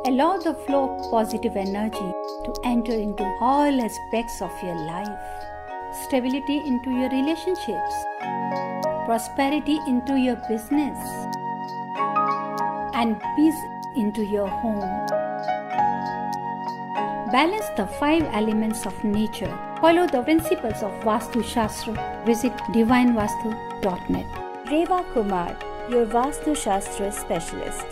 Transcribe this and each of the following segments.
Allow the flow of positive energy to enter into all aspects of your life. Stability into your relationships. Prosperity into your business. And peace into your home. Balance the 5 elements of nature. Follow the principles of Vastu Shastra. Visit divinevastu.net. Reva Kumar, your Vastu Shastra specialist.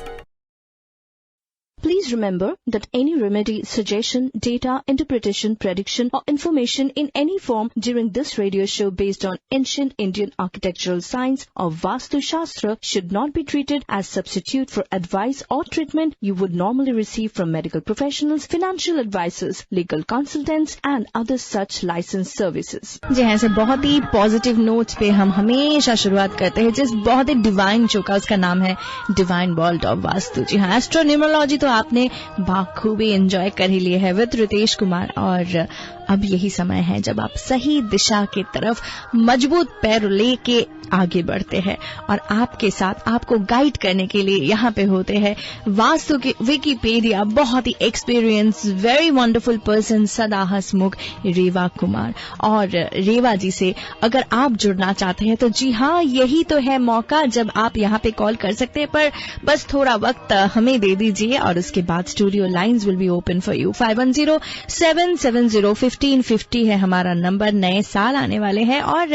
Please remember that any remedy, suggestion, data, interpretation, prediction or information in any form during this radio show based on ancient Indian architectural science or Vastu Shastra should not be treated as substitute for advice or treatment you would normally receive from medical professionals, financial advisors, legal consultants and other such licensed services. जी हाँ, ऐसे बहुत ही positive notes पे हम हमेशा शुरुआत करते हैं जिस बहुत ही डिवाइन शो का, उसका नाम है डिवाइन वर्ल्ड ऑफ वास्तु। जी हाँ, एस्ट्रोन्यूमरोलॉजी तो आपने बाखूबी एंजॉय कर ही लिया है विद रितेश कुमार, और अब यही समय है जब आप सही दिशा की तरफ मजबूत पैर लेके आगे बढ़ते हैं, और आपके साथ आपको गाइड करने के लिए यहाँ पे होते हैं वास्तु के विकिपीडिया बहुत ही एक्सपीरियंस वेरी वंडरफुल पर्सन सदा हसमुख रेवा कुमार। और रेवा जी से अगर आप जुड़ना चाहते हैं तो जी हाँ, यही तो है मौका जब आप यहाँ पे कॉल कर सकते हैं, पर बस थोड़ा वक्त हमें दे दीजिए और उसके बाद studio lines will be open for you. 5107701550 है हमारा नंबर। नए साल आने वाले हैं और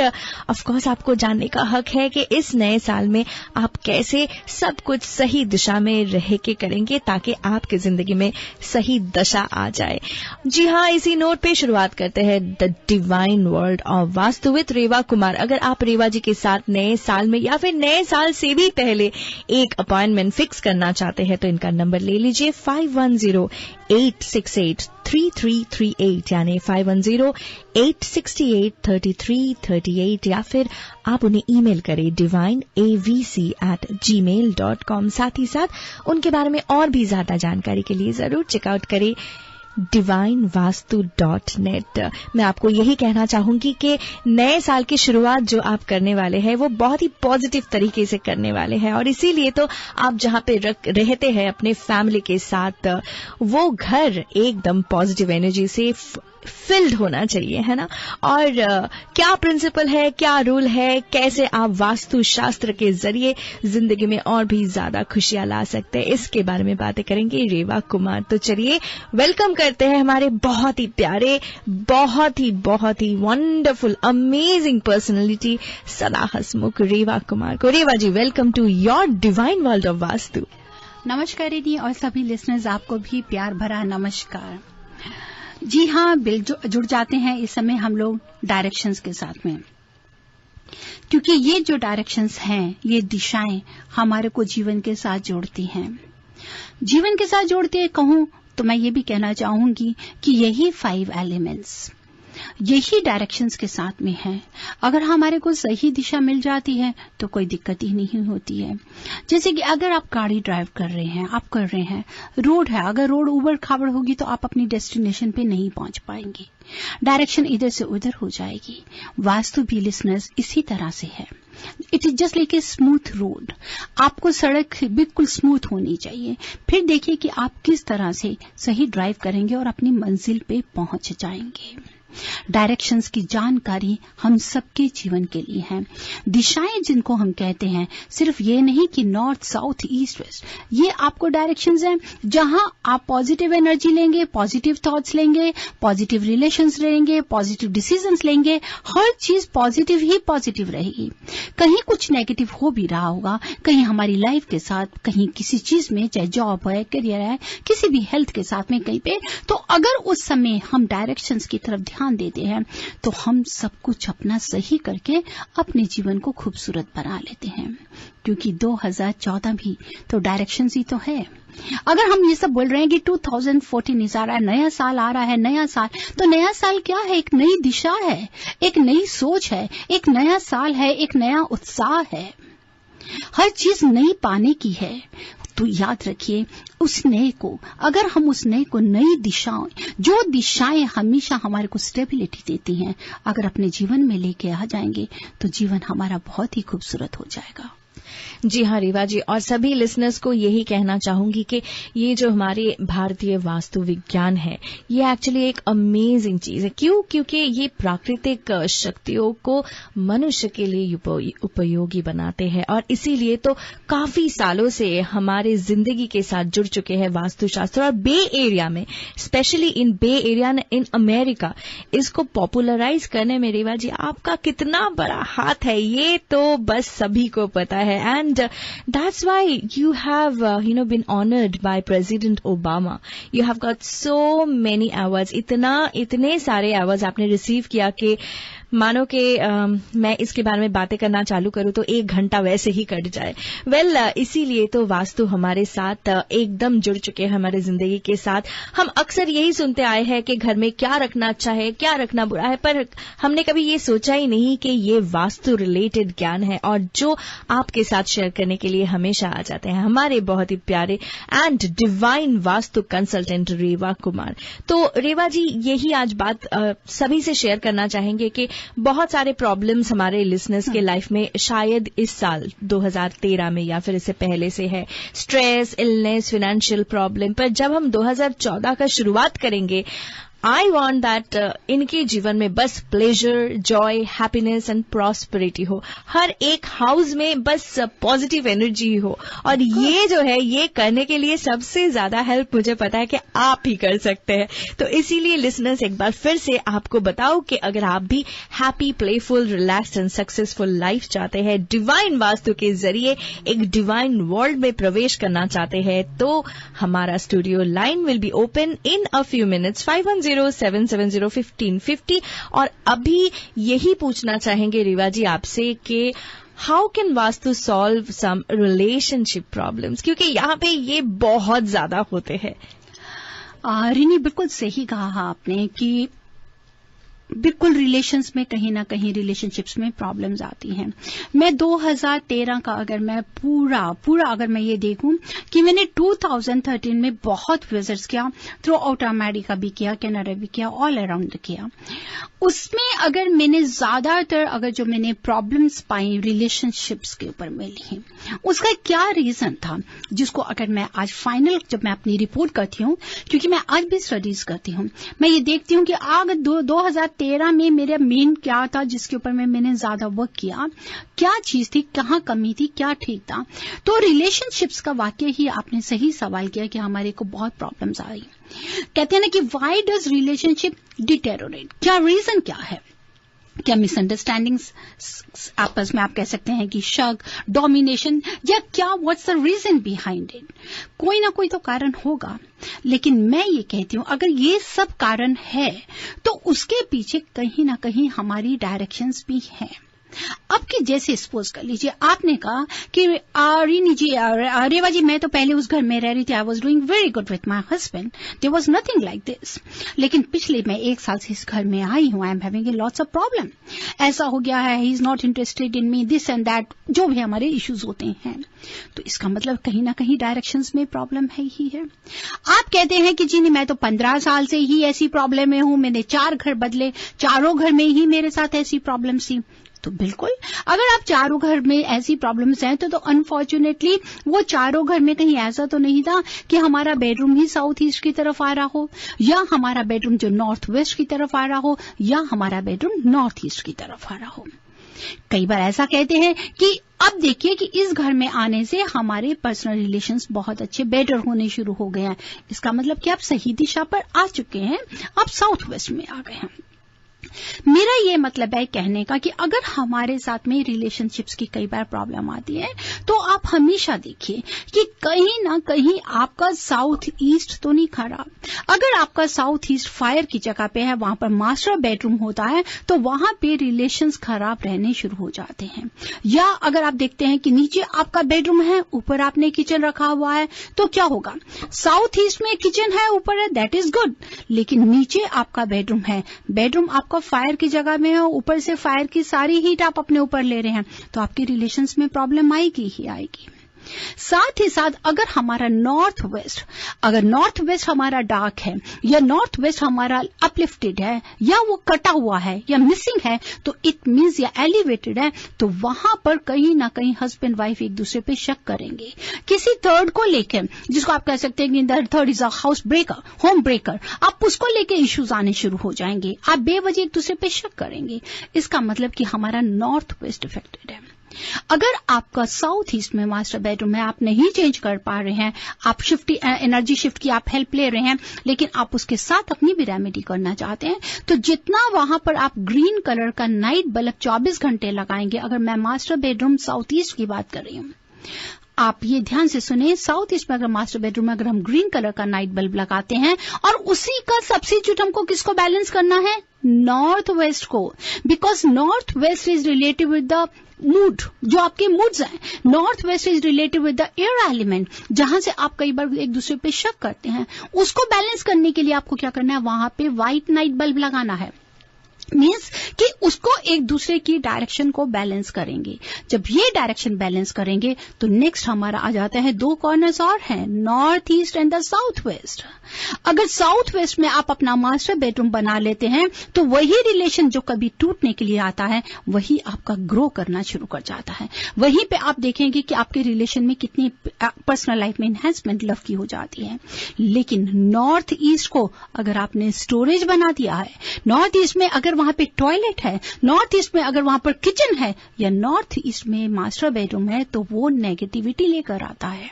ऑफ कोर्स आपको जानने का हक है कि इस नए साल में आप कैसे सब कुछ सही दिशा में रह के करेंगे ताकि आपकी जिंदगी में सही दशा आ जाए। जी हाँ, इसी नोट पे शुरुआत करते हैं the divine world of Vastu with Reva Kumar. अगर आप रेवा जी के साथ नए साल में या फिर नए साल से भी पहले एक अपॉइंटमेंट फिक्स करना चाहते हैं तो इनका नंबर ले लीजिए 5108683338 यानी 5108683338 या फिर आप उन्हें ईमेल करें divineavc@gmail.com। साथ ही साथ उनके बारे में और भी ज्यादा जानकारी के लिए जरूर चेकआउट करें divinevastu.net। मैं आपको यही कहना चाहूंगी कि नए साल की शुरुआत जो आप करने वाले हैं वो बहुत ही पॉजिटिव तरीके से करने वाले हैं, और इसीलिए तो आप जहां पे रहते हैं अपने फैमिली के साथ वो घर एकदम पॉजिटिव एनर्जी से फिल्ड होना चाहिए, है ना। और क्या प्रिंसिपल है, क्या रूल है, कैसे आप वास्तु शास्त्र के जरिए जिंदगी में और भी ज्यादा खुशियां ला सकते हैं, इसके बारे में बातें करेंगे रेवा कुमार। तो चलिए वेलकम करते हैं हमारे बहुत ही प्यारे, बहुत ही वंडरफुल अमेजिंग पर्सनैलिटी सदा हसमुख रेवा कुमार को। Reva ji, welcome to your divine world of Vastu. नमस्कार दीदी, और सभी लिसनर्स आपको भी प्यार भरा नमस्कार। जी हाँ, जुड़ जाते हैं इस समय हम लोग डायरेक्शंस के साथ में, क्योंकि ये जो डायरेक्शंस हैं, ये दिशाएं हमारे को जीवन के साथ जोड़ती हैं। जीवन के साथ जोड़ते हैं कहूं तो मैं ये भी कहना चाहूंगी कि यही 5 एलिमेंट्स यही डायरेक्शंस के साथ में है। अगर हमारे को सही दिशा मिल जाती है तो कोई दिक्कत ही नहीं होती है। जैसे कि अगर आप गाड़ी ड्राइव कर रहे हैं, रोड है, अगर रोड उबड़ खाबड़ होगी तो आप अपनी डेस्टिनेशन पे नहीं पहुंच पाएंगे, डायरेक्शन इधर से उधर हो जाएगी। वास्तु भी लिसनर्स इसी तरह से है। It is just like a smooth road. आपको सड़क बिल्कुल स्मूथ होनी चाहिए, फिर देखिए कि आप किस तरह से सही ड्राइव करेंगे और अपनी मंजिल पे पहुंच जाएंगे। डायरेक्शंस की जानकारी हम सबके जीवन के लिए है। दिशाएं जिनको हम कहते हैं, सिर्फ ये नहीं कि नॉर्थ, साउथ, ईस्ट, वेस्ट, ये आपको डायरेक्शंस हैं जहां आप पॉजिटिव एनर्जी लेंगे, पॉजिटिव थॉट्स लेंगे, पॉजिटिव रिलेशंस लेंगे, पॉजिटिव डिसीजंस लेंगे, हर चीज पॉजिटिव ही पॉजिटिव रहेगी। कहीं कुछ नेगेटिव हो भी रहा होगा, कहीं हमारी लाइफ के साथ, कहीं किसी चीज में, चाहे जॉब है, करियर है, किसी भी हेल्थ के साथ में कहीं पे, तो अगर उस समय हम डायरेक्शंस की तरफ ध्यान देते हैं तो हम सब कुछ अपना सही करके अपने जीवन को खूबसूरत बना लेते हैं। क्योंकि 2014 भी तो डायरेक्शंस ही तो है। अगर हम ये सब बोल रहे हैं कि 2014 आ रहा है, नया साल आ रहा है, नया साल, तो नया साल क्या है? एक नई दिशा है, एक नई सोच है, एक नया साल है, एक नया उत्साह है। हर चीज नई पाने की है। तो याद रखिए उस नए को, अगर हम उस नए को, नई दिशाएं, जो दिशाएं हमेशा हमारे को स्टेबिलिटी देती हैं, अगर अपने जीवन में लेके आ जाएंगे तो जीवन हमारा बहुत ही खूबसूरत हो जाएगा। जी हाँ रीवा जी, और सभी लिसनर्स को यही कहना चाहूंगी कि ये जो हमारे भारतीय वास्तु विज्ञान है ये एक्चुअली एक अमेजिंग चीज है। क्यों? क्योंकि ये प्राकृतिक शक्तियों को मनुष्य के लिए उपयोगी बनाते हैं और इसीलिए तो काफी सालों से हमारे जिंदगी के साथ जुड़ चुके हैं वास्तुशास्त्र। और बे एरिया में, specially in Bay Area in America, इसको पॉपुलराइज करने में रीवा जी आपका कितना बड़ा हाथ है ये तो बस सभी को पता है। And that's why you have been honoured by President Obama. You have got so many awards, इतने सारे अवार्ड्स आपने रिसीव किया कि मानो कि मैं इसके बारे में बातें करना चालू करूं तो 1 घंटा वैसे ही कट जाए। वेल, इसीलिए तो वास्तु हमारे साथ एकदम जुड़ चुके हैं, हमारे जिंदगी के साथ। हम अक्सर यही सुनते आए हैं कि घर में क्या रखना अच्छा है, क्या रखना बुरा है, पर हमने कभी ये सोचा ही नहीं कि ये वास्तु रिलेटेड ज्ञान है और जो आपके साथ शेयर करने के लिए हमेशा आ जाते हैं हमारे बहुत ही प्यारे and divine Vastu consultant Reva Kumar. तो रेवा जी, यही आज बात सभी से शेयर करना चाहेंगे कि बहुत सारे प्रॉब्लम्स हमारे लिसनर्स के लाइफ में शायद इस साल 2013 में या फिर इससे पहले से है, स्ट्रेस, इलनेस, फाइनेंशियल प्रॉब्लम, पर जब हम 2014 का शुरुआत करेंगे, आई वॉन्ट दैट इनके जीवन में बस pleasure, Joy, happiness and prosperity हो। हर एक हाउस में बस पॉजिटिव एनर्जी हो। और ये जो है ये करने के लिए सबसे ज्यादा हेल्प मुझे पता है कि आप ही कर सकते हैं। तो इसीलिए लिसनर्स, एक बार फिर से आपको बताओ कि अगर आप भी happy, playful, relaxed and successful life चाहते हैं, डिवाइन वास्तु के जरिए एक डिवाइन वर्ल्ड में प्रवेश करना चाहते हैं, तो हमारा studio line will be open in a few minutes 5107701550। और अभी यही पूछना चाहेंगे रीवा जी आपसे कि how can Vastu solve some relationship problems, क्योंकि यहाँ पे ये बहुत ज्यादा होते हैं। रिनी, बिल्कुल सही कहा आपने कि बिल्कुल रिलेशंस में कहीं ना कहीं रिलेशनशिप्स में प्रॉब्लम्स आती हैं। मैं 2013 का अगर मैं पूरा अगर मैं ये देखूं कि मैंने 2013 में बहुत विजिट्स किया, थ्रू आउट अमेरिका भी किया, कनाडा भी किया, ऑल अराउंड किया। उसमें अगर मैंने ज्यादातर अगर जो मैंने प्रॉब्लम्स पाई रिलेशनशिप्स के ऊपर मिली, उसका क्या रीजन था, जिसको अगर मैं आज फाइनल जब मैं अपनी रिपोर्ट करती हूँ, क्योंकि मैं आज भी स्टडीज करती हूँ, मैं ये देखती हूँ कि आगे 2013 में मेरा मेन क्या था जिसके ऊपर मैंने ज्यादा वर्क किया, क्या चीज थी, कहाँ कमी थी, क्या ठीक था। तो रिलेशनशिप्स का वाकई ही आपने सही सवाल किया कि हमारे को बहुत प्रॉब्लम्स आई। कहते हैं ना कि व्हाई डज रिलेशनशिप डिटेरोरेट, क्या रीजन क्या है, क्या मिसअंडरस्टैंडिंग्स आपस में, आप कह सकते हैं कि शक, डोमिनेशन, या क्या what's the reason behind it. कोई ना कोई तो कारण होगा, लेकिन मैं ये कहती हूं अगर ये सब कारण है तो उसके पीछे कहीं ना कहीं हमारी डायरेक्शंस भी हैं। अब कि जैसे सपोज कर लीजिए आपने कहा कि रीनी जी, रेवा जी, मैं तो पहले उस घर में रह रही थी, I was doing very good with my husband, there was nothing like this, लेकिन पिछले मैं 1 साल से इस घर में आई हूं, I am having a lots of problem, ऐसा हो गया है, he is not interested in me, this and that, जो भी हमारे इश्यूज होते हैं। तो इसका मतलब कहीं ना कहीं डायरेक्शंस में प्रॉब्लम है ही है। आप कहते हैं कि जी नहीं, मैं तो 15 साल से ही ऐसी प्रॉब्लम में हूं, मैंने 4 घर बदले, चारों घर में ही मेरे साथ ऐसी प्रॉब्लम थी। तो बिल्कुल, अगर आप चारों घर में ऐसी प्रॉब्लम्स हैं तो अनफॉर्चुनेटली वो चारों घर में कहीं ऐसा तो नहीं था कि हमारा बेडरूम ही साउथ ईस्ट की तरफ आ रहा हो, या हमारा बेडरूम जो नॉर्थ वेस्ट की तरफ आ रहा हो, या हमारा बेडरूम नॉर्थ ईस्ट की तरफ आ रहा हो। कई बार ऐसा कहते हैं कि अब देखिए कि इस घर में आने से हमारे पर्सनल रिलेशंस बहुत अच्छे, बेटर होने शुरू हो गए हैं। इसका मतलब कि आप सही दिशा पर आ चुके हैं, आप साउथ वेस्ट में आ गए हैं। मेरा ये मतलब है कहने का कि अगर हमारे साथ में रिलेशनशिप्स की कई बार प्रॉब्लम आती है तो आप हमेशा देखिए कि कहीं ना कहीं आपका साउथ ईस्ट तो नहीं खराब। अगर आपका साउथ ईस्ट फायर की जगह पे है, वहां पर मास्टर बेडरूम होता है, तो वहां पे रिलेशंस खराब रहने शुरू हो जाते हैं। या अगर आप देखते हैं कि नीचे आपका बेडरूम है, ऊपर आपने किचन रखा हुआ है, तो क्या होगा, साउथ ईस्ट में किचन है, ऊपर है, दैट इज गुड, लेकिन नीचे आपका बेडरूम है, बेडरूम आपका फायर की जगह में है, ऊपर से फायर की सारी हीट आप अपने ऊपर ले रहे हैं, तो आपके रिलेशंस में प्रॉब्लम आएगी ही आएगी। साथ ही साथ अगर हमारा नॉर्थ वेस्ट हमारा डार्क है या नॉर्थ वेस्ट हमारा अपलिफ्टेड है या वो कटा हुआ है या मिसिंग है, तो इट मीन्स या एलिवेटेड है, तो वहां पर कहीं ना कहीं हस्बैंड वाइफ एक दूसरे पे शक करेंगे किसी थर्ड को लेकर, जिसको आप कह सकते हैं कि the third is a house breaker, home breaker. आप उसको लेकर इश्यूज आने शुरू हो जाएंगे, आप बेवजह एक दूसरे पे शक करेंगे। इसका मतलब कि हमारा नॉर्थ वेस्ट इफेक्टेड है। अगर आपका साउथ ईस्ट में मास्टर बेडरूम है, आप नहीं चेंज कर पा रहे हैं, आप एनर्जी शिफ्ट की आप हेल्प ले रहे हैं, लेकिन आप उसके साथ अपनी भी रेमेडी करना चाहते हैं, तो जितना वहां पर आप ग्रीन कलर का नाइट बल्ब 24 घंटे लगाएंगे, अगर मैं मास्टर बेडरूम साउथ ईस्ट की बात कर रही हूं, आप ये ध्यान से सुने, साउथ ईस्ट में अगर मास्टर बेडरूम में अगर हम ग्रीन कलर का नाइट बल्ब लगाते हैं और उसी का सब्स्टिट्यूट हमको किसको बैलेंस करना है, नॉर्थ वेस्ट को, because north west is related with the mood, जो आपके मूड्स हैं। North west is related with the air element, जहां से आप कई बार एक दूसरे पे शक करते हैं, उसको बैलेंस करने के लिए आपको क्या करना है, वहां पे व्हाइट नाइट बल्ब लगाना है। मीन्स कि उसको एक दूसरे की डायरेक्शन को बैलेंस करेंगे। जब ये डायरेक्शन बैलेंस करेंगे तो नेक्स्ट हमारा आ जाता है 2 कॉर्नर्स और हैं, north east and the south west. अगर साउथ वेस्ट में आप अपना मास्टर बेडरूम बना लेते हैं तो वही रिलेशन जो कभी टूटने के लिए आता है वही आपका ग्रो करना शुरू कर जाता है। वहीं पे आप देखेंगे कि आपके रिलेशन में कितनी पर्सनल लाइफ में एनहेंसमेंट लव की हो जाती है। लेकिन नॉर्थ ईस्ट को अगर आपने स्टोरेज बना दिया है, नॉर्थ ईस्ट में अगर वहां पे टॉयलेट है, नॉर्थ ईस्ट में अगर वहां पर किचन है या नॉर्थ ईस्ट में मास्टर बेडरूम है, तो वो नेगेटिविटी लेकर आता है,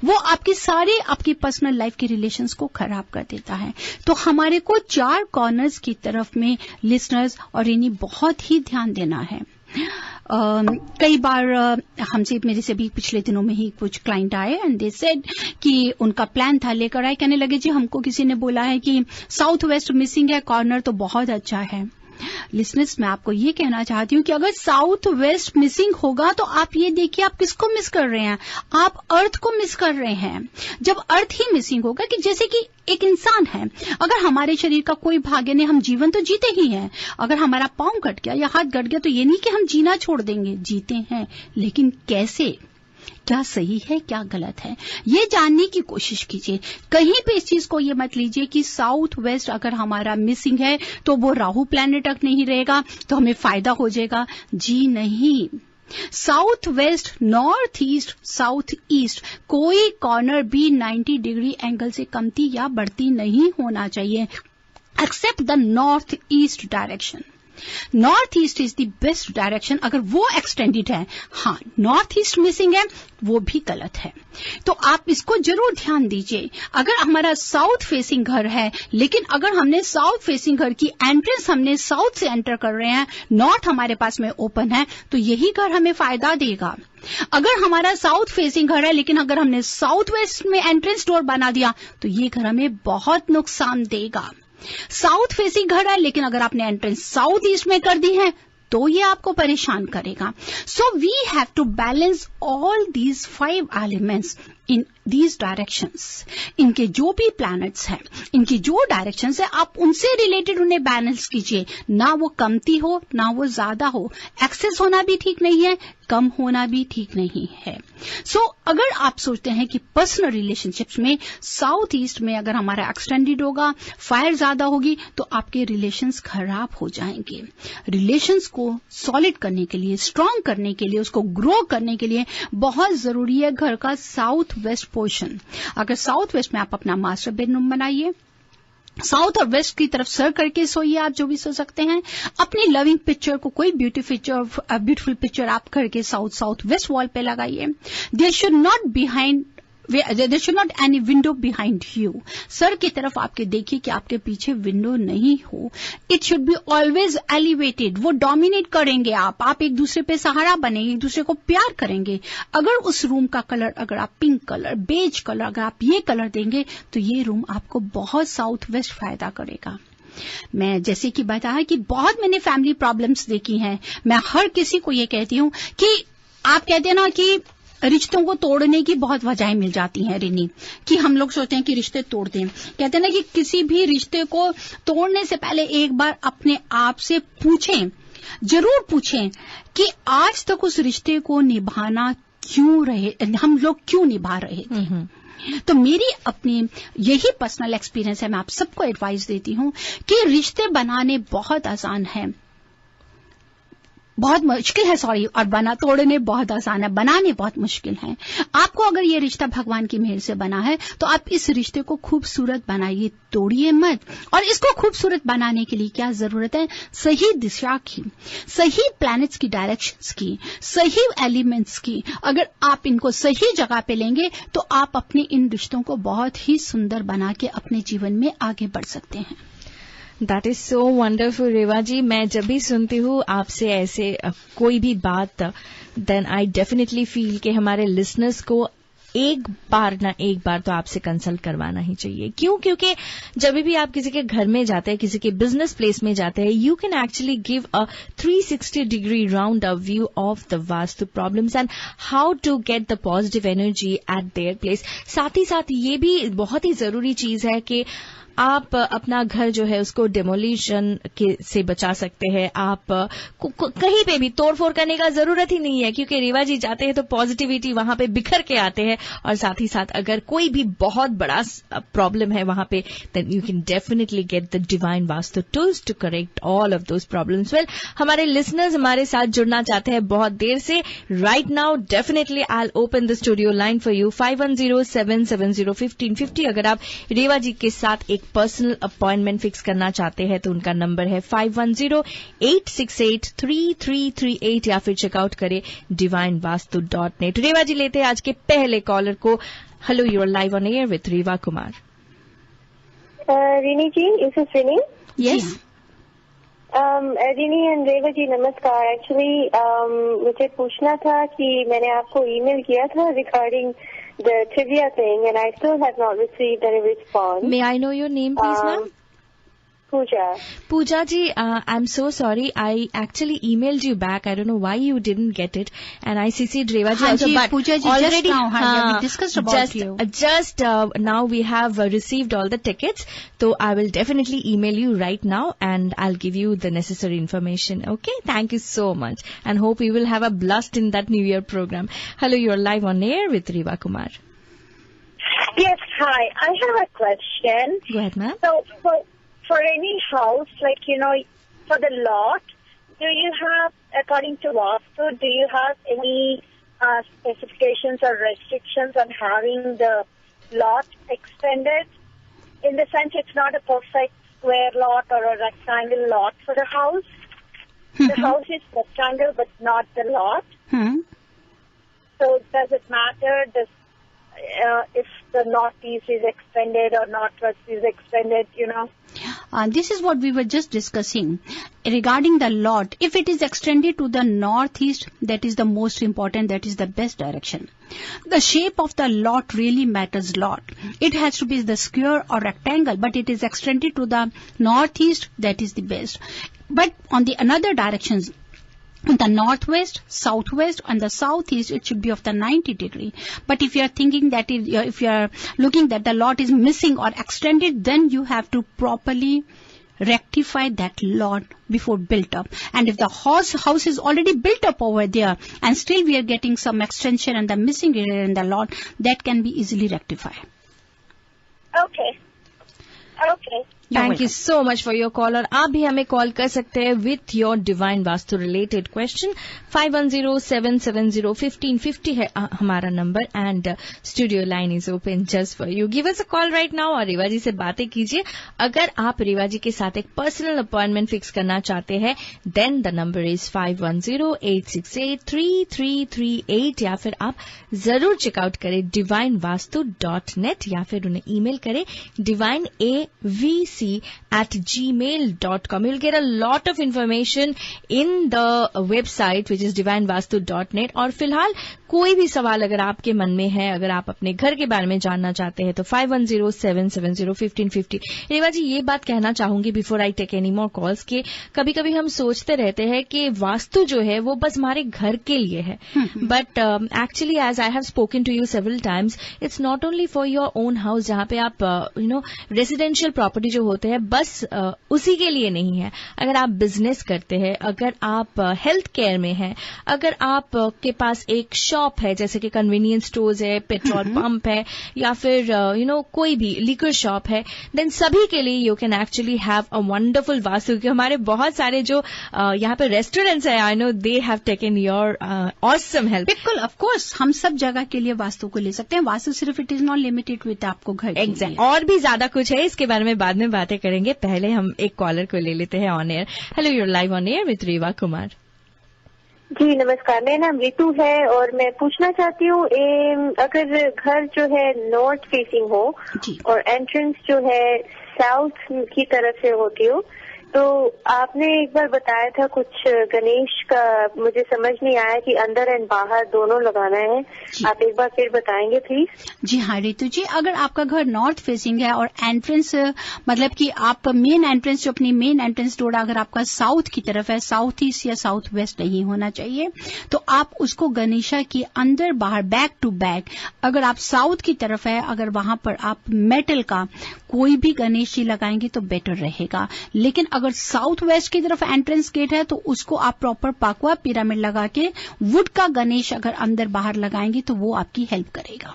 वो आपकी पर्सनल लाइफ के रिलेशंस को खराब कर देता है। तो हमारे को 4 कॉर्नर्स की तरफ में लिसनर्स और इन्हीं बहुत ही ध्यान देना है। कई बार हमसे मेरे से भी पिछले दिनों में ही कुछ क्लाइंट आए एंड दे सेड कि उनका प्लान था, लेकर आए, कहने लगे जी हमको किसी ने बोला है कि साउथ वेस्ट मिसिंग है, कॉर्नर तो बहुत अच्छा है। लिसनर्स, मैं आपको ये कहना चाहती हूँ कि अगर साउथ वेस्ट मिसिंग होगा तो आप ये देखिए आप किसको मिस कर रहे हैं, आप अर्थ को मिस कर रहे हैं। जब अर्थ ही मिसिंग होगा, कि जैसे कि एक इंसान है, अगर हमारे शरीर का कोई भाग नहीं, हम जीवन तो जीते ही हैं, अगर हमारा पांव कट गया या हाथ कट गया तो ये नहीं कि हम जीना छोड़ देंगे, जीते हैं, लेकिन कैसे, क्या सही है क्या गलत है, ये जानने की कोशिश कीजिए। कहीं पे इस चीज को ये मत लीजिए कि साउथ वेस्ट अगर हमारा मिसिंग है तो वो राहु प्लैनेट तक नहीं रहेगा तो हमें फायदा हो जाएगा। जी नहीं, south west, north east, south east, कोई कॉर्नर भी 90 डिग्री एंगल से कमती या बढ़ती नहीं होना चाहिए, except the north east direction. North east is the best direction, अगर वो एक्सटेंडेड है। हाँ, नॉर्थ ईस्ट मिसिंग है वो भी गलत है, तो आप इसको जरूर ध्यान दीजिए। अगर हमारा साउथ फेसिंग घर है, लेकिन अगर हमने साउथ फेसिंग घर की एंट्रेंस हमने साउथ से एंटर कर रहे हैं, नॉर्थ हमारे पास में ओपन है, तो यही घर हमें फायदा देगा। अगर हमारा साउथ फेसिंग घर है, लेकिन अगर हमने साउथ वेस्ट में एंट्रेंस डोर बना दिया तो ये घर हमें बहुत नुकसान देगा। साउथ फेसिंग घर है, लेकिन अगर आपने एंट्रेंस साउथ ईस्ट में कर दी है तो ये आपको परेशान करेगा। So we have to balance all these 5 elements in these directions. इनके जो भी प्लैनेट्स हैं, इनकी जो डायरेक्शंस है, आप उनसे रिलेटेड उन्हें बैलेंस कीजिए, ना वो कमती हो ना वो ज्यादा हो। एक्सेस होना भी ठीक नहीं है, कम होना भी ठीक नहीं है। सो अगर आप सोचते हैं कि पर्सनल रिलेशनशिप्स में साउथ ईस्ट में अगर हमारा एक्सटेंडेड होगा, फायर ज्यादा होगी, तो आपके रिलेशंस खराब हो जाएंगे। रिलेशंस को सॉलिड करने के लिए, स्ट्रांग करने के लिए, उसको ग्रो करने के लिए बहुत जरूरी है घर का साउथ वेस्ट पोर्शन। अगर साउथ वेस्ट में आप अपना मास्टर बेडरूम बनाइए, साउथ और वेस्ट की तरफ सर करके सोइए, आप जो भी सो सकते हैं। अपनी लविंग पिक्चर को, कोई ब्यूटीफुल पिक्चर आप करके साउथ वेस्ट वॉल पे लगाइए। There should not any window behind you. सर की तरफ आपके देखिए कि आपके पीछे विंडो नहीं हो। It should be always elevated. वो डोमिनेट करेंगे, आप एक दूसरे पे सहारा बनेंगे, एक दूसरे को प्यार करेंगे। अगर उस रूम का कलर, अगर आप पिंक कलर, बेज कलर, अगर आप ये कलर देंगे तो ये रूम आपको बहुत साउथ वेस्ट फायदा करेगा। मैं जैसे कि बताया कि बहुत मैंने फैमिली प्रॉब्लम्स देखी हैं। मैं हर किसी को ये कहती हूं कि आप कहते हैं ना कि रिश्तों को तोड़ने की बहुत वजहें मिल जाती हैं रिनी, कि हम लोग सोचते हैं कि रिश्ते तोड़ दें। कहते हैं ना कि किसी भी रिश्ते को तोड़ने से पहले एक बार अपने आप से पूछें, जरूर पूछें कि आज तक उस रिश्ते को निभाना क्यों रहे, हम लोग क्यों निभा रहे थे। तो मेरी अपनी यही पर्सनल एक्सपीरियंस है, मैं आप सबको एडवाइस देती हूं कि रिश्ते बनाने बहुत आसान है, बहुत मुश्किल है, और तोड़ने बहुत आसान है, बनाने बहुत मुश्किल है। आपको अगर ये रिश्ता भगवान की मेहर से बना है तो आप इस रिश्ते को खूबसूरत बनाइए, तोड़िए मत। और इसको खूबसूरत बनाने के लिए क्या जरूरत है, सही दिशा की, सही प्लैनेट्स की डायरेक्शंस की, सही एलिमेंट्स की। अगर आप इनको सही जगह पे लेंगे तो आप अपने इन रिश्तों को बहुत ही सुंदर बना के अपने जीवन में आगे बढ़ सकते हैं। दैट इज सो वंडरफुल रेवा जी। मैं जब भी सुनती हूँ आपसे ऐसे कोई भी बात, देन आई डेफिनेटली फील कि हमारे लिसनर्स को एक बार तो आपसे कंसल्ट करवाना ही चाहिए। क्यों? क्योंकि जब भी आप किसी के घर में जाते हैं, किसी के बिजनेस प्लेस में जाते हैं, you can actually give a 360 degree round up view of the Vastu problems and how to get the positive energy at their place. साथ ही साथ ये भी बहुत ही जरूरी चीज है कि आप अपना घर जो है उसको डेमोलिशन से बचा सकते हैं। आप कहीं पे भी तोड़फोड़ करने का जरूरत ही नहीं है, क्योंकि रेवा जी जाते हैं तो पॉजिटिविटी वहां पे बिखर के आते हैं। और साथ ही साथ अगर कोई भी बहुत बड़ा प्रॉब्लम है वहां पे, then you can definitely get the divine Vastu tools to correct all of those problems. Well, हमारे लिसनर्स हमारे साथ जुड़ना चाहते हैं बहुत देर से। Right now definitely I will open the studio line for you 5107701550। अगर आप रेवा जी के साथ एक पर्सनल अपॉइंटमेंट फिक्स करना चाहते हैं तो उनका नंबर है 5108683338 या फिर चेकआउट करें divinevastu.net। रेवा जी लेते हैं आज के पहले कॉलर को। Hello, you are live on air with Reva Kumar. Rini ji, this is Rini. Yes Rini and Reva ji, नमस्कार। एक्चुअली मुझे पूछना था कि मैंने आपको ईमेल किया था regarding the trivia thing, and I still have not received any response. May I know your name, please, ma'am? Pooja. Pooja ji, I'm so sorry. I actually emailed you back. I don't know why you didn't get it. And I CC'd Reva ji also. But Pooja ji, already, just now, we discussed about you. Just now we have received all the tickets. So I will definitely email you right now and I'll give you the necessary information. Okay? Thank you so much. And hope you will have a blast in that New Year program. Hello, you're live on air with Reva Kumar. Yes, hi. I have a question. Go ahead, ma'am. So, for any house, like, you know, for the lot, do you have, according to Vastu, do you have any specifications or restrictions on having the lot extended? In the sense, it's not a perfect square lot or a rectangle lot for the house. The house is rectangle, but not the lot. So, does it matter? If the northeast is extended or northwest is extended, you know? This is what we were just discussing regarding the lot. If it is extended to the northeast, that is the most important, that is the best direction. The shape of the lot really matters a lot. It has to be the square or rectangle, but it is extended to the northeast, that is the best. But on the another directions, the northwest, southwest, and the southeast, it should be of the 90 degree. But if you are thinking that if you are looking that the lot is missing or extended, then you have to properly rectify that lot before built up. And if the house is already built up over there and still we are getting some extension and the missing area in the lot, that can be easily rectified. Okay. Thank you so much for your call. और आप भी हमें call कर सकते हैं with your divine vastu related question. 5107701550 है हमारा number and studio line is open just for you. Give us a call right now और रेवा जी से बातें कीजिए। अगर आप रेवा जी के साथ एक पर्सनल अपॉइंटमेंट फिक्स करना चाहते हैं, देन द नंबर इज 5108683338 या फिर आप जरूर चेकआउट करें divinevastu.net या फिर उन्हें ईमेल करें divineavc@gmail.com. You'll get a lot of information in the website which is divinevastu.net. और फिलहाल कोई भी सवाल अगर आपके मन में है, अगर आप अपने घर के बारे में जानना चाहते हैं तो 5107701550। रेवा जी, ये बात कहना चाहूंगी before I take any more calls के कभी कभी हम सोचते रहते हैं कि वास्तु जो है वो बस हमारे घर के लिए है, but actually as I have spoken to you several times, it's not only for your own house, जहां पे आप रेसिडेंशियल प्रॉपर्टी जो होते हैं बस उसी के लिए नहीं है। अगर आप बिजनेस करते हैं, अगर आप हेल्थ केयर में हैं, अगर आप के पास एक शॉप है जैसे कि कन्वीनियंस स्टोर्स है, पेट्रोल पंप है, या फिर कोई भी लिकर शॉप है, देन सभी के लिए you can actually have a wonderful vastu. क्योंकि हमारे बहुत सारे जो यहाँ पे रेस्टोरेंट्स है, I know they have taken your awesome help. बिल्कुल, ऑफ कोर्स हम सब जगह के लिए वास्तु को ले सकते हैं। वास्तु सिर्फ it is not limited with आपको घर। एग्जैक्ट, और भी ज्यादा कुछ है, इसके बारे में बाद में बातें करेंगे। पहले हम एक कॉलर को ले लेते हैं on air. Hello, you're live on air with Reva Kumar. जी नमस्कार, मेरा नाम रितु है और मैं पूछना चाहती हूँ अगर घर जो है नॉर्थ फेसिंग हो और एंट्रेंस जो है साउथ की तरफ से होती हो, तो आपने एक बार बताया था कुछ गणेश का, मुझे समझ नहीं आया कि अंदर एंड बाहर दोनों लगाना है। आप एक बार फिर बताएंगे प्लीज। जी हाँ रितु जी, अगर आपका घर नॉर्थ फेसिंग है और एंट्रेंस मतलब कि आप मेन एंट्रेंस जो अपनी मेन एंट्रेंस डोर अगर आपका साउथ की तरफ है, साउथ ईस्ट या साउथ वेस्ट नहीं होना चाहिए, तो आप उसको गणेशा के अंदर बाहर बैक टू बैक, अगर आप साउथ की तरफ है, अगर वहां पर आप मेटल का कोई भी गणेश जी लगाएंगे तो बेटर रहेगा। लेकिन अगर साउथ वेस्ट की तरफ एंट्रेंस गेट है तो उसको आप प्रॉपर पाकुआ पिरामिड लगा के वुड का गणेश अगर अंदर बाहर लगाएंगे तो वो आपकी हेल्प करेगा।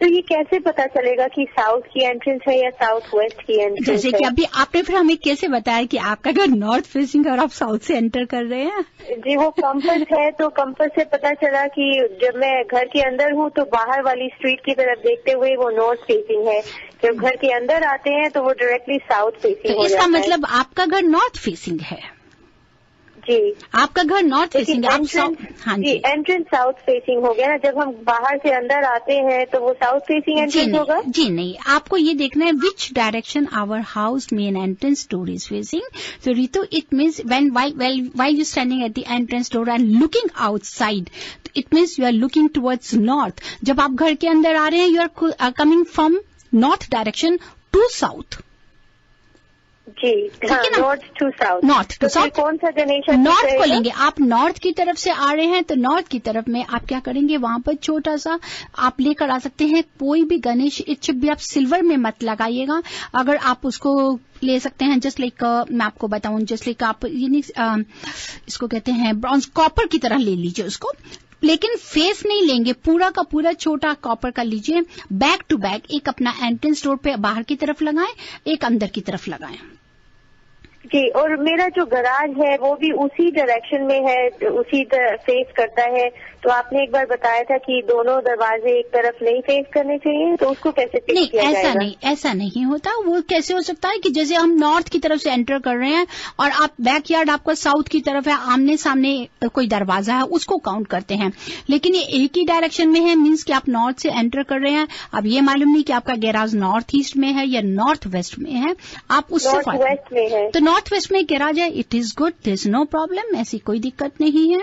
तो ये कैसे पता चलेगा कि साउथ की एंट्रेंस है या साउथ वेस्ट की एंट्रेंस है? जैसे कि अभी आपने फिर हमें कैसे बताया कि आपका घर नॉर्थ फेसिंग है और आप साउथ से एंटर कर रहे हैं? जी वो कंपास है, तो कंपास से पता चला कि जब मैं घर के अंदर हूँ तो बाहर वाली स्ट्रीट की तरफ देखते हुए वो नॉर्थ फेसिंग है, जब घर के अंदर आते हैं तो वो डायरेक्टली साउथ फेसिंग हो जाता है। इसका मतलब आपका घर नॉर्थ फेसिंग है? जी, आपका घर नॉर्थ फेसिंग है। हाँ जी, एंट्रेंस साउथ फेसिंग हो गया ना, जब हम बाहर से अंदर आते हैं तो वो साउथ फेसिंग एंट्रेंस होगा? जी नहीं, आपको ये देखना है which direction our house main entrance door is facing. तो Ritu, it means while you standing at the entrance door and looking outside, it means you are looking towards north. जब आप घर के अंदर आ रहे हैं, you are coming from north direction to south. जी हाँ, north to south. North to south कौन सा गणेश नॉर्थ को लेंगे? आप नॉर्थ की तरफ से आ रहे हैं तो नॉर्थ की तरफ में आप क्या करेंगे, वहां पर छोटा सा आप लेकर आ सकते हैं कोई भी गणेश। इट भी आप सिल्वर में मत लगाइएगा, अगर आप उसको ले सकते हैं जस्ट लाइक मैं आपको बताऊं, जस्ट लाइक आप इसको कहते हैं ब्रॉन्ज, कॉपर की तरह ले लीजिए उसको, लेकिन फेस नहीं लेंगे, पूरा का पूरा छोटा कॉपर का लीजिए। बैक टू बैक एक अपना एंट्रेंस डोर पे बाहर की तरफ लगाएं, एक अंदर की तरफ लगाएं। जी, और मेरा जो गराज है वो भी उसी डायरेक्शन में है, उसी फेस करता है, तो आपने एक बार बताया था कि दोनों दरवाजे एक तरफ नहीं फेस करने चाहिए, तो उसको कैसे फिक्स किया जाएगा? ऐसा नहीं होता। वो कैसे हो सकता है कि जैसे हम नॉर्थ की तरफ से एंटर कर रहे हैं और आप बैकयार्ड आपका साउथ की तरफ है, आमने सामने कोई दरवाजा है, उसको काउंट करते हैं, लेकिन ये एक ही डायरेक्शन में है, मीन्स कि आप नॉर्थ से एंटर कर रहे हैं। अब ये मालूम नहीं कि आपका गैराज नॉर्थ ईस्ट में है या नॉर्थ वेस्ट में है, आप उससे नॉर्थ वेस्ट में है, तो नॉर्थ वेस्ट में गैराज है, it is good, there is no problem, ऐसी कोई दिक्कत नहीं है।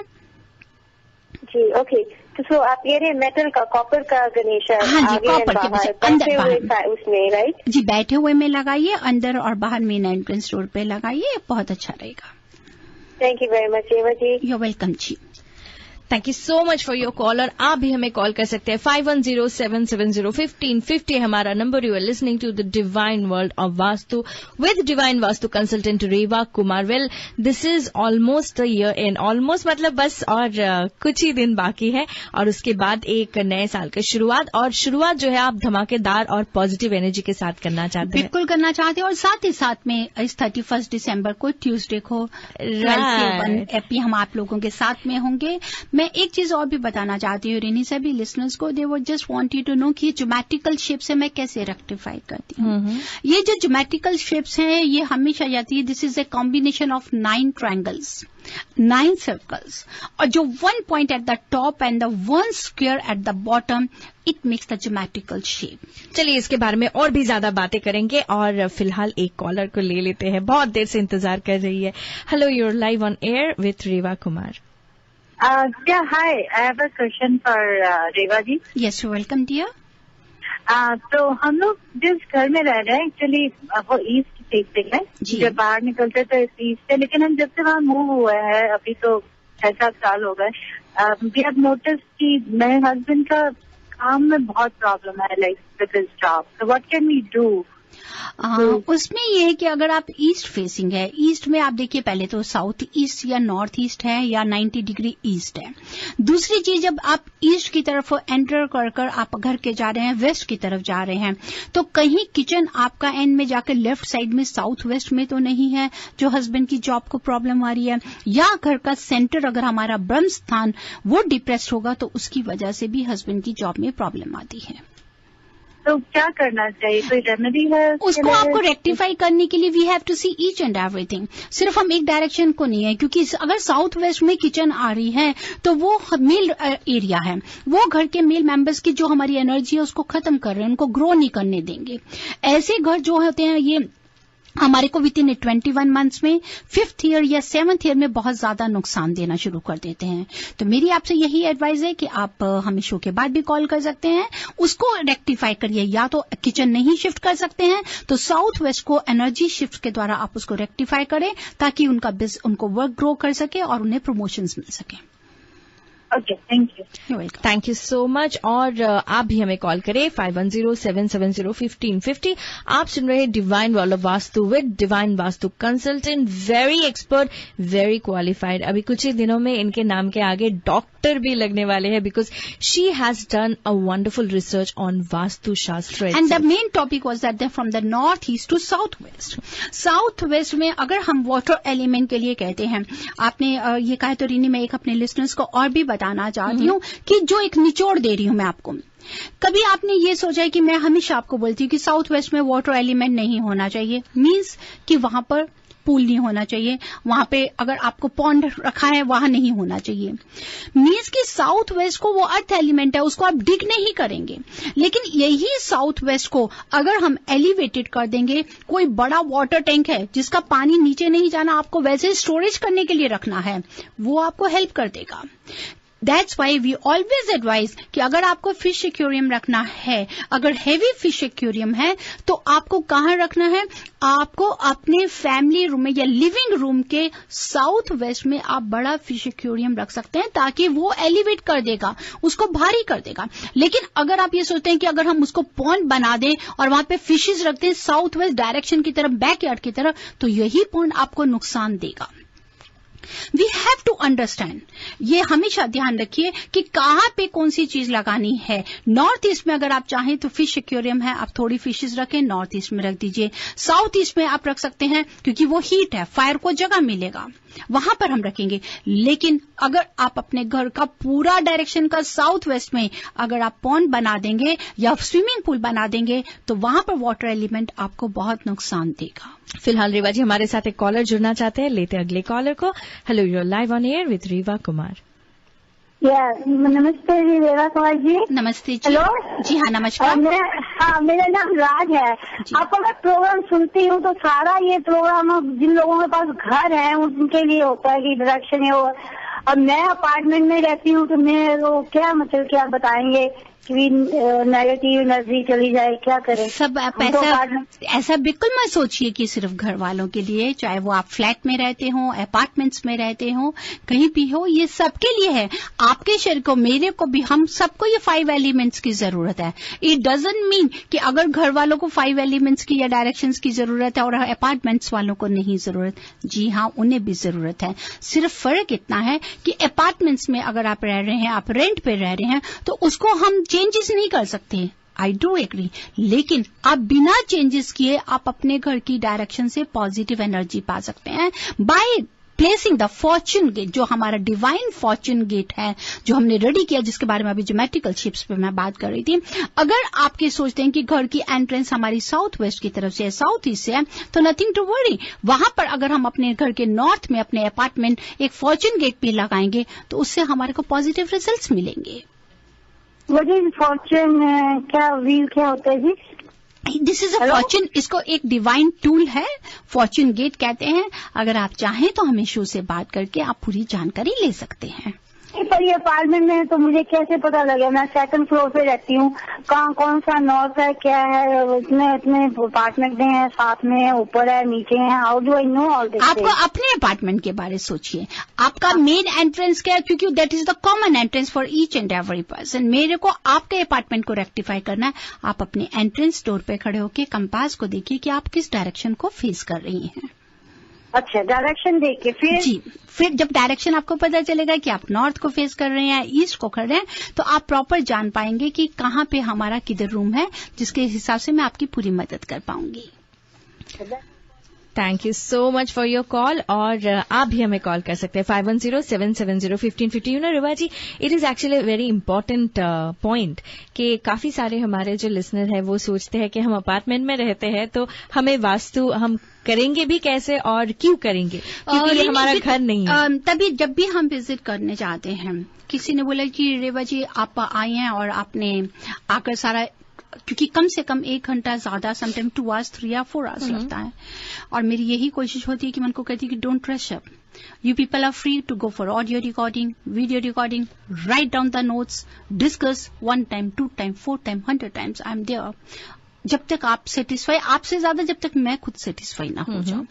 जी ओके, तो आप ये रहे मेटल का, कॉपर का गणेश है? हाँ जी, कॉपर के अंदर बाहर उसमें, राइट जी, बैठे हुए में लगाइए, अंदर और बाहर मेन एंट्रेंस डोर पे लगाइए, बहुत अच्छा रहेगा। Thank you very much Eva ji. You are welcome जी। Thank you so much for your call. और आप भी हमें कॉल कर सकते हैं 5107701550 हमारा नंबर। You are listening to the divine world of Vastu with divine Vastu consultant Reva Kumar. Well, this is almost a year end almost मतलब बस और कुछ ही दिन बाकी है और उसके बाद एक नए साल की शुरुआत, और शुरुआत जो है आप धमाकेदार और पॉजिटिव एनर्जी के साथ करना चाहते हैं। बिल्कुल करना चाहते हैं, और साथ ही साथ में इस 31 दिसंबर को ट्यूसडे को 12 से 1 एपी हम आप लोगों के साथ में होंगे। मैं एक चीज और भी बताना चाहती हूँ रेनी सभी लिसनर्स को, they would just want you to know कि ज्योमेट्रिकल शेप्स है मैं कैसे रेक्टिफाई करती हूँ। ये जो ज्योमेट्रिकल शेप्स हैं ये हमेशा जाती है, this is a combination of 9 triangles, 9 circles, और जो 1 point at the top and the 1 square at the bottom, it makes the geometrical shape. चलिए इसके बारे में और भी ज्यादा बातें करेंगे, और फिलहाल एक कॉलर को ले लेते हैं, बहुत देर से इंतजार कर रही है। Hello, you're live on air with Reva Kumar. Yeah, hi. I have a question for Reva ji. Yes, you're welcome, dear. तो हम लोग जिस घर में रह रहे हैं एक्चुअली वो ईस्ट फेसिंग है, जब बाहर निकलते तो ईस्ट है, लेकिन हम जब से वहाँ मूव हुए हैं, अभी तो 6-7 साल हो गए, वी हैव नोटिस कि मेरे हस्बैंड का काम में बहुत प्रॉब्लम है, like with his job. So what can we do उसमें ये है कि अगर आप ईस्ट फेसिंग है, ईस्ट में आप देखिए पहले तो साउथ ईस्ट या नॉर्थ ईस्ट है या 90 डिग्री ईस्ट है। दूसरी चीज, जब आप ईस्ट की तरफ एंटर कर आप घर के जा रहे हैं, वेस्ट की तरफ जा रहे हैं, तो कहीं किचन आपका एंड में जाकर लेफ्ट साइड में साउथ वेस्ट में तो नहीं है जो हस्बैंड की जॉब को प्रॉब्लम आ रही है, या घर का सेंटर अगर हमारा ब्रह्म स्थान वो डिप्रेस्ड होगा तो उसकी वजह से भी हस्बैंड की जॉब में प्रॉब्लम आती है। तो क्या करना चाहिए, कोई रेमेडी है उसको? आपको रेक्टिफाई करने के लिए we have to see each and everything. सिर्फ हम एक डायरेक्शन को नहीं है, क्योंकि अगर साउथ वेस्ट में किचन आ रही है तो वो मेल एरिया है, वो घर के मेल मेंबर्स की जो हमारी एनर्जी है उसको खत्म कर रहे हैं, उनको ग्रो नहीं करने देंगे। ऐसे घर जो होते हैं ये हमारे को विद इन 21 मंथ्स में 5th ईयर या 7th ईयर में बहुत ज्यादा नुकसान देना शुरू कर देते हैं। तो मेरी आपसे यही एडवाइस है कि आप हमें शो के बाद भी कॉल कर सकते हैं, उसको रेक्टिफाई करिए। या तो किचन नहीं शिफ्ट कर सकते हैं तो साउथ वेस्ट को एनर्जी शिफ्ट के द्वारा आप उसको रेक्टिफाई करें, ताकि उनको वर्क ग्रो कर सके और उन्हें प्रमोशंस मिल सके। Okay, thank you. Thank you so much. और आप भी हमें कॉल करें 5107701550। आप सुन रहे हैं divine wall of Vastu with divine Vastu consultant, very expert, very qualified. अभी कुछ ही दिनों में इनके नाम के आगे डॉक्टर भी लगने वाले हैं, because she has done a wonderful research on Vastu Shastra. And the main topic was that from the north east to south west. South west में अगर हम वाटर एलिमेंट के लिए कहते हैं, आपने ये कहा तो रीनी, मैं एक अपने लिसनर्स को और भी बताना चाहती हूँ कि जो एक निचोड़ दे रही हूँ मैं आपको। कभी आपने ये सोचा है कि मैं हमेशा आपको बोलती हूँ कि साउथ वेस्ट में वाटर एलिमेंट नहीं होना चाहिए, मींस कि वहां पर पूल नहीं होना चाहिए, वहां पे अगर आपको पॉन्ड रखा है वहां नहीं होना चाहिए, मींस कि साउथ वेस्ट को वो अर्थ एलिमेंट है, उसको आप डिग नहीं करेंगे। लेकिन यही साउथ वेस्ट को अगर हम एलिवेटेड कर देंगे, कोई बड़ा वाटर टैंक है जिसका पानी नीचे नहीं जाना, आपको वैसे स्टोरेज करने के लिए रखना है, वो आपको हेल्प कर देगा। That's why we always advise कि अगर आपको फिश एक्वेरियम रखना है, अगर हेवी फिश एक्वेरियम है, तो आपको कहाँ रखना है? आपको अपने फैमिली रूम में या लिविंग रूम के साउथ वेस्ट में आप बड़ा फिश एक्वेरियम रख सकते हैं, ताकि वो एलिवेट कर देगा, उसको भारी कर देगा। लेकिन अगर आप ये सोचते हैं कि अगर हम उसको पॉन्ड बना दें और वहां पे फिशेज रखते हैं साउथ वेस्ट डायरेक्शन की तरफ, बैकयार्ड की तरफ, तो यही पॉन्ड आपको नुकसान देगा। वी हैव टू अंडरस्टैंड, ये हमेशा ध्यान रखिए कि कहाँ पे कौन सी चीज लगानी है। नॉर्थ ईस्ट में अगर आप चाहें तो फिश एक्वेरियम है, आप थोड़ी फिशेज रखें, नॉर्थ ईस्ट में रख दीजिए। साउथ ईस्ट में आप रख सकते हैं क्योंकि वो हीट है, फायर को जगह मिलेगा, वहां पर हम रखेंगे। लेकिन अगर आप अपने घर का पूरा डायरेक्शन का साउथ वेस्ट में अगर आप पॉन्ड बना देंगे या स्विमिंग पूल बना देंगे, तो वहां पर वाटर एलिमेंट आपको बहुत नुकसान देगा। फिलहाल रीवा जी हमारे साथ एक कॉलर जुड़ना चाहते हैं, लेते अगले कॉलर को। Hello, you are live on air with Reva Kumar. नमस्ते जी, रेवा कुमार जी। नमस्ते जी। हेलो जी हाँ, नमस्कार। मेरा नाम राज है। आपका मैं प्रोग्राम सुनती हूँ तो सारा ये प्रोग्राम जिन लोगों के पास घर है उनके लिए होता है कि डायरेक्शन है। और मैं अपार्टमेंट में रहती हूँ तो मैं वो क्या मतलब क्या बताएंगे कि नेगेटिव एनर्जी चली जाए, क्या करें? सब आप ऐसा बिल्कुल मत सोचिए कि सिर्फ घर वालों के लिए, चाहे वो आप फ्लैट में रहते हो, अपार्टमेंट्स में रहते हो, कहीं भी हो, ये सबके लिए है। आपके शरीर को, मेरे को भी, हम सबको ये 5 एलिमेंट्स की जरूरत है। इट डजंट मीन कि अगर घर वालों को 5 एलिमेंट्स की या डायरेक्शंस की जरूरत है और अपार्टमेंट्स वालों को नहीं जरूरत। जी हाँ, उन्हें भी जरूरत है। सिर्फ फर्क इतना है कि अपार्टमेंट्स में अगर आप रह रहे हैं, आप रेंट पे रह रहे हैं, तो उसको हम चेंजेस नहीं कर सकते, आई डू एग्री। लेकिन आप बिना चेंजेस किए आप अपने घर की डायरेक्शन से पॉजिटिव एनर्जी पा सकते हैं by placing the fortune gate, जो हमारा डिवाइन फॉर्च्यून गेट है, जो हमने रेडी किया, जिसके बारे में अभी ज्योमेट्रिकल शेप्स पे मैं बात कर रही थी। अगर आपके सोचते हैं कि घर की एंट्रेंस हमारी साउथ वेस्ट की तरफ से है, साउथ ईस्ट से है, तो नथिंग टू वरी। वहां पर अगर हम अपने घर के नॉर्थ में अपने अपार्टमेंट एक फॉर्च्यून गेट पे लगाएंगे तो उससे हमारे को पॉजिटिव रिजल्ट्स मिलेंगे। फॉर्च्यून क्या व्हील क्या होता है जी? दिस इज अ फॉर्च्यून, इसको एक डिवाइन टूल है, फॉर्च्यून गेट कहते हैं। अगर आप चाहें तो हमें शो से बात करके आप पूरी जानकारी ले सकते हैं। पर ये अपार्टमेंट में तो मुझे कैसे पता लगे? मैं सेकंड फ्लोर पे रहती हूँ, कहाँ कौन सा नॉर्थ है, क्या है, इतने अपार्टमेंट हैं, साथ में है, ऊपर है, नीचे है, how do I know all this? आपको अपने अपार्टमेंट के बारे में सोचिए, आपका मेन एंट्रेंस क्या है, क्योंकि that is the common entrance for each and every person. मेरे को आपके अपार्टमेंट को रेक्टिफाई करना है। आप अपने एंट्रेंस डोर पे खड़े होकर कंपास को देखिए कि आप किस डायरेक्शन को फेस कर रही हैं। अच्छा, डायरेक्शन देख के फिर जब डायरेक्शन आपको पता चलेगा कि आप नॉर्थ को फेस कर रहे हैं, ईस्ट को कर रहे हैं, तो आप प्रॉपर जान पाएंगे कि कहाँ पे हमारा किधर रूम है, जिसके हिसाब से मैं आपकी पूरी मदद कर पाऊंगी। Thank you so much for your call. और आप भी हमें कॉल कर सकते हैं 510-770-1550। Riva ji, it is actually very important point कि काफी सारे हमारे जो लिसनर है वो सोचते हैं कि हम अपार्टमेंट में रहते हैं तो हमें वास्तु हम करेंगे भी कैसे और क्यों करेंगे, क्योंकि ये हमारा घर नहीं है। तभी जब भी हम विजिट करने जाते हैं, किसी ने बोला कि रेवा जी आप आए हैं और आपने आकर सारा, क्योंकि कम से कम 1 घंटा ज्यादा, समटाइम 2 आवर्स 3 या 4 आवर्स लगता है, और मेरी यही कोशिश होती है कि मैं उनको कहती हूँ कि don't rush up, you people are free to go for audio recording, video recording, write down the notes, discuss 1 time 2 time 4 time 100 times, I am there, जब तक आप सेटिस्फाई, आपसे ज्यादा जब तक मैं खुद सेटिस्फाई ना हो जाऊं।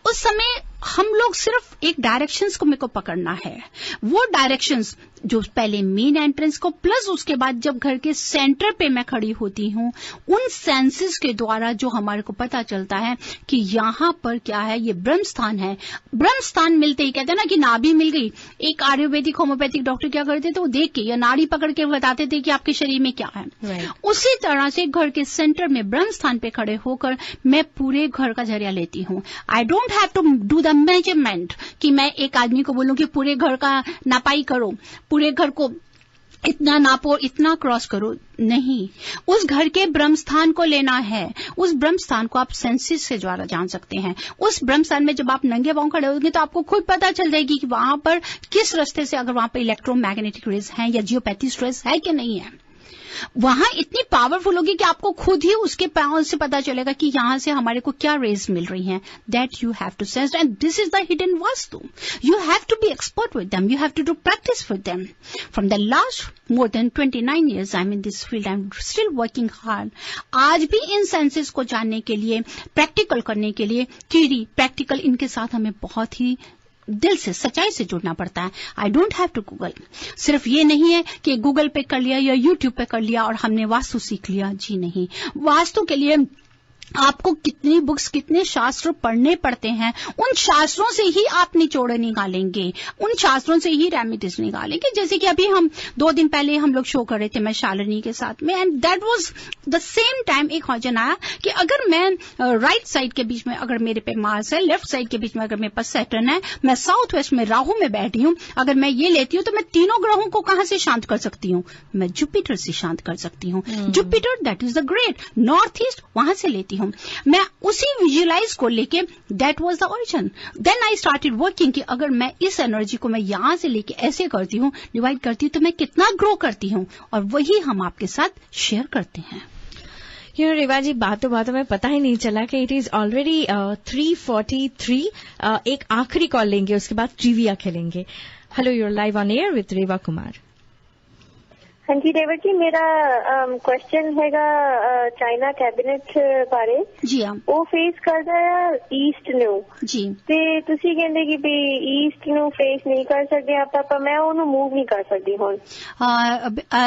उस समय हम लोग सिर्फ एक डायरेक्शंस को मेरे को पकड़ना है, वो डायरेक्शंस जो पहले मेन एंट्रेंस को, प्लस उसके बाद जब घर के सेंटर पे मैं खड़ी होती हूँ, उन सेंसेस के द्वारा जो हमारे को पता चलता है कि यहाँ पर क्या है, ये ब्रह्म स्थान है। ब्रह्म स्थान मिलते ही कहते हैं ना कि नाभि मिल गई। एक आयुर्वेदिक होम्योपैथिक डॉक्टर क्या करते थे, वो देख के या नाड़ी पकड़ के बताते थे कि आपके शरीर में क्या है। उसी तरह से घर के सेंटर में ब्रह्म स्थान पे खड़े होकर मैं पूरे घर का झरिया लेती हूँ। I don't have to do the measurement कि मैं एक आदमी को बोलूं कि पूरे घर का नापाई करो, पूरे घर को इतना नापो, इतना क्रॉस करो, नहीं। उस घर के ब्रह्म स्थान को लेना है। उस ब्रह्म स्थान को आप सेंसेस से द्वारा जान सकते हैं। उस ब्रह्म स्थान में जब आप नंगे पांव खड़े होंगे तो आपको खुद पता चल जाएगी कि वहां पर किस रास्ते से, अगर वहां पर इलेक्ट्रोमैग्नेटिक रेज हैं या जियोपैथी स्ट्रेस है कि नहीं है, वहां इतनी पावरफुल होगी कि आपको खुद ही उसके पावर से पता चलेगा कि यहां से हमारे को क्या रेज मिल रही हैं। That you have to sense, and this is the hidden Vastu. You have to be expert with them, you have to do practice with them. From the last more than 29 years I am in this field, I am still working hard. आज भी इन senses को जानने के लिए, practical करने के लिए, theory practical, इनके साथ हमें बहुत ही दिल से, सच्चाई से जुड़ना पड़ता है। I don't have to Google. सिर्फ ये नहीं है कि गूगल पे कर लिया या यूट्यूब पे कर लिया और हमने वास्तु सीख लिया, जी नहीं। वास्तु के लिए आपको कितनी बुक्स, कितने शास्त्र पढ़ने पड़ते हैं। उन शास्त्रों से ही आप निचोड़ निकालेंगे, उन शास्त्रों से ही रेमेडीज निकालेंगे। जैसे कि अभी हम 2 दिन पहले हम लोग शो कर रहे थे, मैं शालिनी के साथ में, and that was the same time एक क्वेश्चन आया कि अगर मैं राइट साइड के बीच में, अगर मेरे पे मार्स है, लेफ्ट साइड के बीच में अगर मेरे पास सैटर्न है, मैं साउथ वेस्ट में राहु में बैठी हूं, अगर मैं ये लेती हूं तो मैं तीनों ग्रहों को कहां से शांत कर सकती हूं? मैं जुपिटर से शांत कर सकती हूं। Jupiter that is the great, north east, वहां से लेती हूं मैं। उसी विजुअलाइज को लेके, that was the origin. Then I started working कि अगर मैं इस एनर्जी को मैं यहां से लेके ऐसे करती हूं, डिवाइड करती हूं, तो मैं कितना ग्रो करती हूं, और वही हम आपके साथ शेयर करते हैं। रेवा जी, बातों बातों में पता ही नहीं चला कि इट इज ऑलरेडी 3:43। एक आखिरी कॉल लेंगे, उसके बाद ट्रिविया खेलेंगे। Hello, you're live on air with Reva Kumar. हाँ जी रेवा जी, मेरा क्वेश्चन हैगा चाइना कैबिनेट बारे। जी हाँ। ਉਹ ਫੇਸ ਕਰਦਾ ਆ ਈਸਟ ਨੂੰ ਜੀ, ਤੇ ਤੁਸੀਂ ਕਹਿੰਦੇ ਕਿ ਵੀ ਈਸਟ ਨੂੰ ਫੇਸ ਨਹੀਂ ਕਰ ਸਕਦੇ ਆਪਾਂ, ਪਰ ਮੈਂ ਉਹਨੂੰ ਮੂਵ ਨਹੀਂ ਕਰ ਸਕਦੀ ਹੁਣ।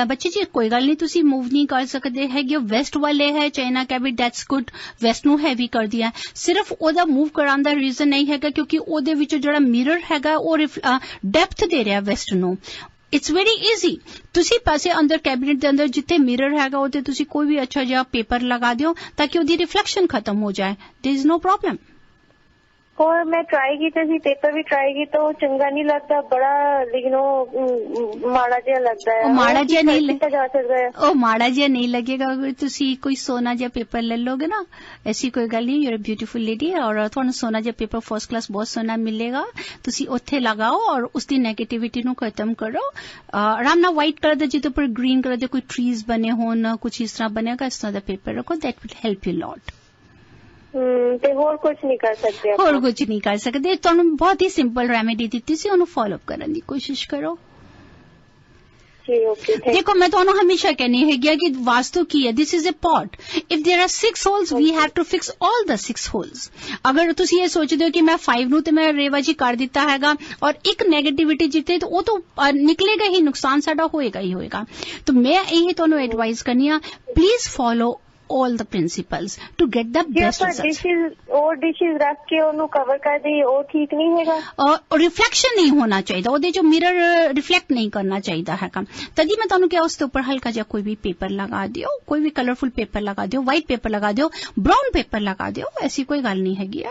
ਬੱਚੇ ਜੀ ਕੋਈ ਗੱਲ ਨਹੀਂ, ਤੁਸੀਂ ਮੂਵ ਨਹੀਂ ਕਰ ਸਕਦੇ ਹੈਗੇ। ਵੈਸਟ ਵਾਲੇ ਹੈ China cabinet, that's good, West ਨੂੰ ਹੈਵੀ ਕਰ ਦਿਆ। ਸਿਰਫ ਉਹਦਾ ਮੂਵ ਕਰਾਉਣ ਦਾ ਰੀਜ਼ਨ ਨਹੀਂ ਹੈਗਾ ਕਿਉਂਕਿ ਉਹਦੇ ਵਿੱਚ ਜਿਹੜਾ ਮਿਰਰ ਹੈਗਾ ਉਹ ਡੈਪਥ ਦੇ ਰਿਹਾ ਵੈਸਟ ਨੂੰ। It's very easy. ਤੁਸੀਂ ਪਾਸੇ ਅੰਦਰ ਕੈਬਿਨਟ ਦੇ ਅੰਦਰ ਜਿੱਥੇ ਮਿਰਰ ਹੈਗਾ ਉਹਤੇ ਤੁਸੀਂ ਕੋਈ ਵੀ ਅੱਛਾ ਜਿਹਾ ਪੇਪਰ ਲਗਾ ਦਿਓ ਤਾਂ ਕਿ ਉਹਦੀ ਰਿਫਲੈਕਸ਼ਨ ਖਤਮ ਹੋ ਜਾਏ। There is no problem. और मैं ट्राई ਕੀਤਾ ਸੀ, पेपर भी ट्राई ਕੀਤਾ, ਉਹ ਚੰਗਾ ਨਹੀਂ ਲੱਗਦਾ, ਬੜਾ ਲੇਕਿਨ ਉਹ ਮਾੜਾ ਜਿਹਾ ਲੱਗਦਾ ਹੈ। ਉਹ ਮਾੜਾ ਜਿਹਾ ਨਹੀਂ ਕੀਤਾ ਜਾ ਸਕਦਾ ਹੈ, ਉਹ ਮਾੜਾ ਜਿਹਾ ਨਹੀਂ ਲੱਗੇਗਾ ਅਗਰ ਤੁਸੀਂ ਕੋਈ ਸੋਨਾ ਜਿਹਾ ਪੇਪਰ ਲੈ ਲੋਗੇ ਨਾ। ਐਸੀ ਕੋਈ ਗੱਲ ਨਹੀਂ, ਯੂ ਆਰ ਬਿਊਟੀਫੁਲ ਲੇਡੀ ਔਰ ਤੁਹਾਨੂੰ ਸੋਨਾ ਜਿਹਾ ਪੇਪਰ ਫਸਟ ਕਲਾਸ ਬਹੁਤ ਸੋਨਾ ਮਿਲੇਗਾ। ਤੁਸੀਂ ਉੱਥੇ ਲਗਾਓ ਔਰ ਉਸ ਦੀ ਨੈਗੇਟਿਵਿਟੀ ਨੂੰ ਖਤਮ ਕਰੋ। ਆਰਾਮ ਨਾਲ ਵਾਈਟ ਕਲਰ ਦਾ ਜਿਹਦੇ ਉੱਪਰ ਗ੍ਰੀਨ ਕਲਰ ਦੇ ਕੋਈ ਟਰੀਜ਼ ਬਣੇ ਹੋਣ, ਕੁਝ ਇਸ ਤਰ੍ਹਾਂ ਬਣੇਗਾ, ਇਸ ਤਰ੍ਹਾਂ ਦਾ ਪੇਪਰ ਰੱਖੋ। That will help you lot. ਤੇ ਹੋਰ ਕੁਝ ਨਹੀਂ ਕਰ ਸਕਦੇ ਆਪਾਂ? ਹੋਰ ਕੁਝ ਨਹੀਂ ਕਰ ਸਕਦੇ। ਤੁਹਾਨੂੰ ਬਹੁਤ ਹੀ ਸਿੰਪਲ ਰੈਮੇਡੀ ਦਿੱਤੀ ਸੀ, ਉਹਨੂੰ ਫਾਲੋ ਕਰਨ ਦੀ ਕੋਸ਼ਿਸ਼ ਕਰੋ। ओके। देखो मैं तो हमेशा कहनी है कि वास्तु की है, this is a pot, if there are 6 holes we have to fix all the 6 holes. अगर तुम ये सोचते हो कि मैं 5 नू तो मैं रेवा जी कर दिता हैगा और एक नेगेटिविटी जिते तो वो तो निकलेगा ही, नुकसान साडा होएगा ही होएगा। तो मैं यही तो एडवाइस करनी है, please follow all the principles to get the best results. और डिशेज रख के उन्हें कवर कर दी, वो ठीक नहीं हैगा। और रिफ्लेक्शन नहीं होना चाहिए, वो जो मिरर रिफ्लेक्ट नहीं करना चाहिए है काम। तभी मैं तुहानू क्या उसके ऊपर हल्का जा कोई भी पेपर लगा दियो, कोई भी कलरफुल पेपर लगा दियो, व्हाइट पेपर लगा दियो, ब्राउन पेपर लगा दियो, ऐसी कोई गल नहीं हैगी।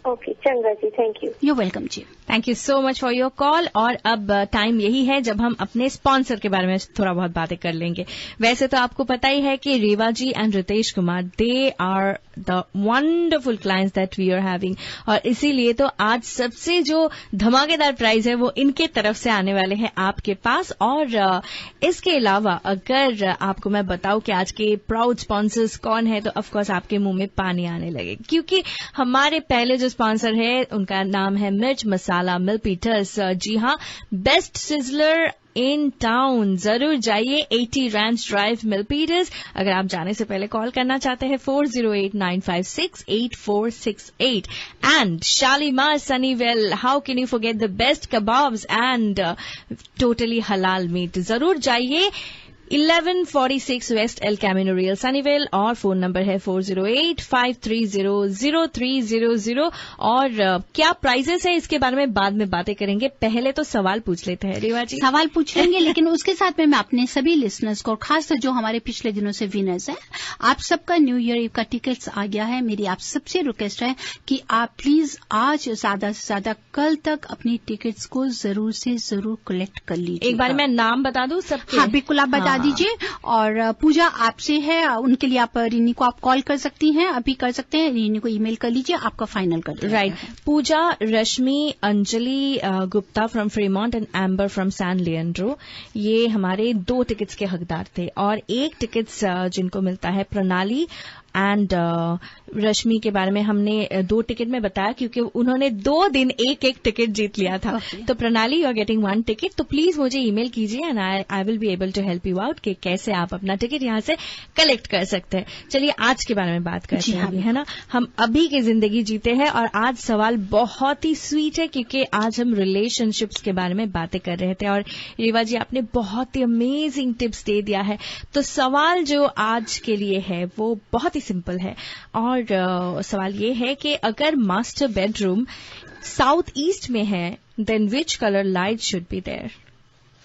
ओके चंगा जी, थैंक यू। यू वेलकम जी, thank you so much for your call. और अब टाइम यही है जब हम अपने स्पॉन्सर के बारे में थोड़ा बहुत बातें कर लेंगे। वैसे तो आपको पता ही है कि Reva ji and Ritesh Kumar, they are the wonderful clients that we are having, और इसीलिए तो आज सबसे जो धमाकेदार प्राइज है वो इनके तरफ से आने वाले हैं आपके पास। और इसके अलावा अगर आपको मैं बताऊं कि आज के प्राउड स्पॉन्सर्स कौन है, तो ऑफकोर्स आपके मुंह में पानी आने लगे, क्योंकि हमारे पहले जो स्पॉन्सर है उनका नाम है मिर्च मसाला मिलपीटर्स। जी हाँ, बेस्ट सिजलर इन टाउन। जरूर जाइए, 80 रैंच ड्राइव मिलपीटर्स। अगर आप जाने से पहले कॉल करना चाहते हैं 4089568468। And Shalimar Sunnyvale, how can you forget the best kebabs and totally halal meat. जरूर जाइए, 1146 west El Camino Real Sunnyvale, और फोन नंबर है 4085300300। और क्या प्राइजेस है इसके बारे में बाद में बातें करेंगे, पहले तो सवाल पूछ लेते हैं। रेवा जी सवाल पूछ लेंगे, लेकिन उसके साथ में मैं अपने सभी लिसनर्स को, खासकर जो हमारे पिछले दिनों से विनर्स हैं, आप सबका न्यू ईयर का टिकट्स आ गया है। मेरी आप सबसे रिक्वेस्ट है कि आप प्लीज आज ज्यादा से ज्यादा कल तक अपनी टिकट्स को जरूर से जरूर कलेक्ट कर लीजिए। एक बार मैं नाम बता दूं सबके? हाँ बिल्कुल, आप बता दीजिए। और पूजा आपसे है, उनके लिए आप रीनी को आप कॉल कर सकती हैं, अभी कर सकते हैं, रीनी को ईमेल कर लीजिए, आपका फाइनल कर दीजिए। Right. Pooja, Rashmi, Anjali Gupta from Fremont and Amber from San Leandro, ये हमारे 2 टिकट्स के हकदार थे। और 1 टिकट्स जिनको मिलता है प्रणाली एंड रश्मि के बारे में हमने 2 टिकट में बताया, क्योंकि उन्होंने 2 दिन एक टिकट जीत लिया था। तो Pranali, you are getting 1 ticket. तो प्लीज मुझे ईमेल कीजिए and I will be able to help you out कि कैसे आप अपना टिकट यहां से कलेक्ट कर सकते हैं। चलिए आज के बारे में बात करते हैं, है ना। हम अभी की जिंदगी जीते हैं, और आज सवाल बहुत ही स्वीट है, क्योंकि आज हम रिलेशनशिप्स के बारे में बातें कर रहे थे। और रेवा जी आपने बहुत ही अमेजिंग टिप्स दे दिया है। तो सवाल जो आज के लिए है वो बहुत ही सिंपल है, और सवाल ये है कि अगर मास्टर बेडरूम साउथ ईस्ट में है, then which colour light should be there.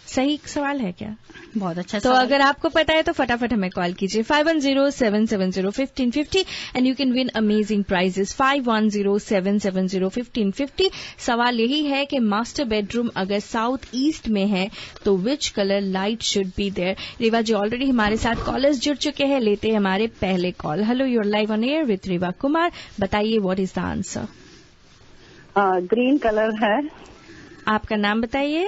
सही सवाल है क्या? बहुत अच्छा। तो अगर आपको पता है तो फटाफट हमें कॉल कीजिए 5107701550 and you can win amazing prizes 5107701550। सवाल यही है कि मास्टर बेडरूम अगर साउथ ईस्ट में है तो which colour light should be there. Reva ji already हमारे साथ कॉलर्स जुड़ चुके हैं, लेते हैं हमारे पहले call. Hello, you are live on air with Reva Kumar. बताइए what is the answer. Green colour है। आपका नाम बताइए।